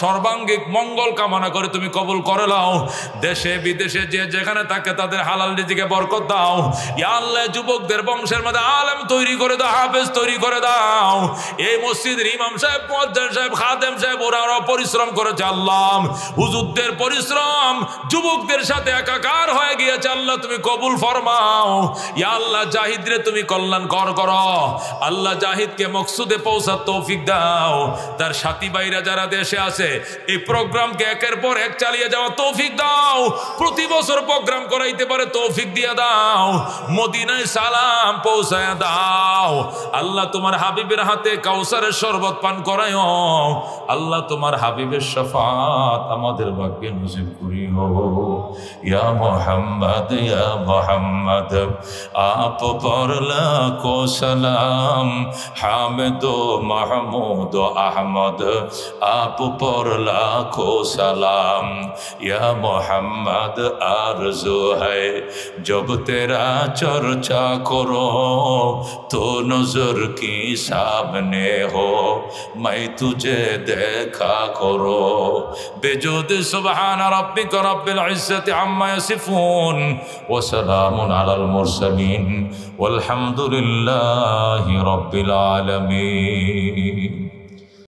সর্বাঙ্গিক মঙ্গল কামনা করে তুমি কবুল করে নাও। দেশে বিদেশে যে যেখানে থাকে তাদের হালাল রিজিকে বরকত দাও। ইয়া আল্লাহ, যুবকদের বংশের মধ্যে আলেম তৈরি করে দাও, হাফেজ তৈরি করে দাও। এই মসজিদের ইমাম সাহেব, মুয়াজ্জিন সাহেব, খাদেম সাহেব, ওরা পরিশ্রম করেছে। আল্লাহ, হুজুরদের পরিশ্রম যুবকদের সাথে একাকার হয়ে গিয়েছে। আল্লাহ তুমি কবুল ফরমাও। ইয়া আল্লাহ, জাহিদরে তুমি কল্যাণকর করো। আল্লাহ, জাহিদকে মকসুদে পৌঁছার তৌফিক দাও। তার সাথী ভাইরা যারা দেশে আছে, এই প্রোগ্রামকে একের পর এক চালিয়ে যাওয়া তৌফিক দাও। প্রতি বছর প্রোগ্রাম করাইতে পারে তৌফিক দিয়ে দাও। মদিনায় সালাম পৌঁছায় দাও। আল্লাহ, তোমার হাবিবের হাতে কাউসারের শরবত পান করায়ও। আল্লাহ, তোমার হাবিবের শাফাত আমাদের ভাগ্যে নসিব করিও। ইয়া মুহাম্মদ, ইয়া মুহাম্মদ, আপ পর লাখো সালাম, হামিদ ও মাহমুদ ও আহমদ, আপ পর লাখো সালাম। ইয়া মুহাম্মদ, আরজু आरज़ू है जब तेरा चर्चा करो तो नजर की सामने हो मैं तुझे देखा करो बेजुद सुबहान रब्बिक रब्बिल इज्जति अम्मा यसिफून व सलामुन अलल मुरसलीन वल्हम्दुलिल्लाहि रब्बिल आलमीन।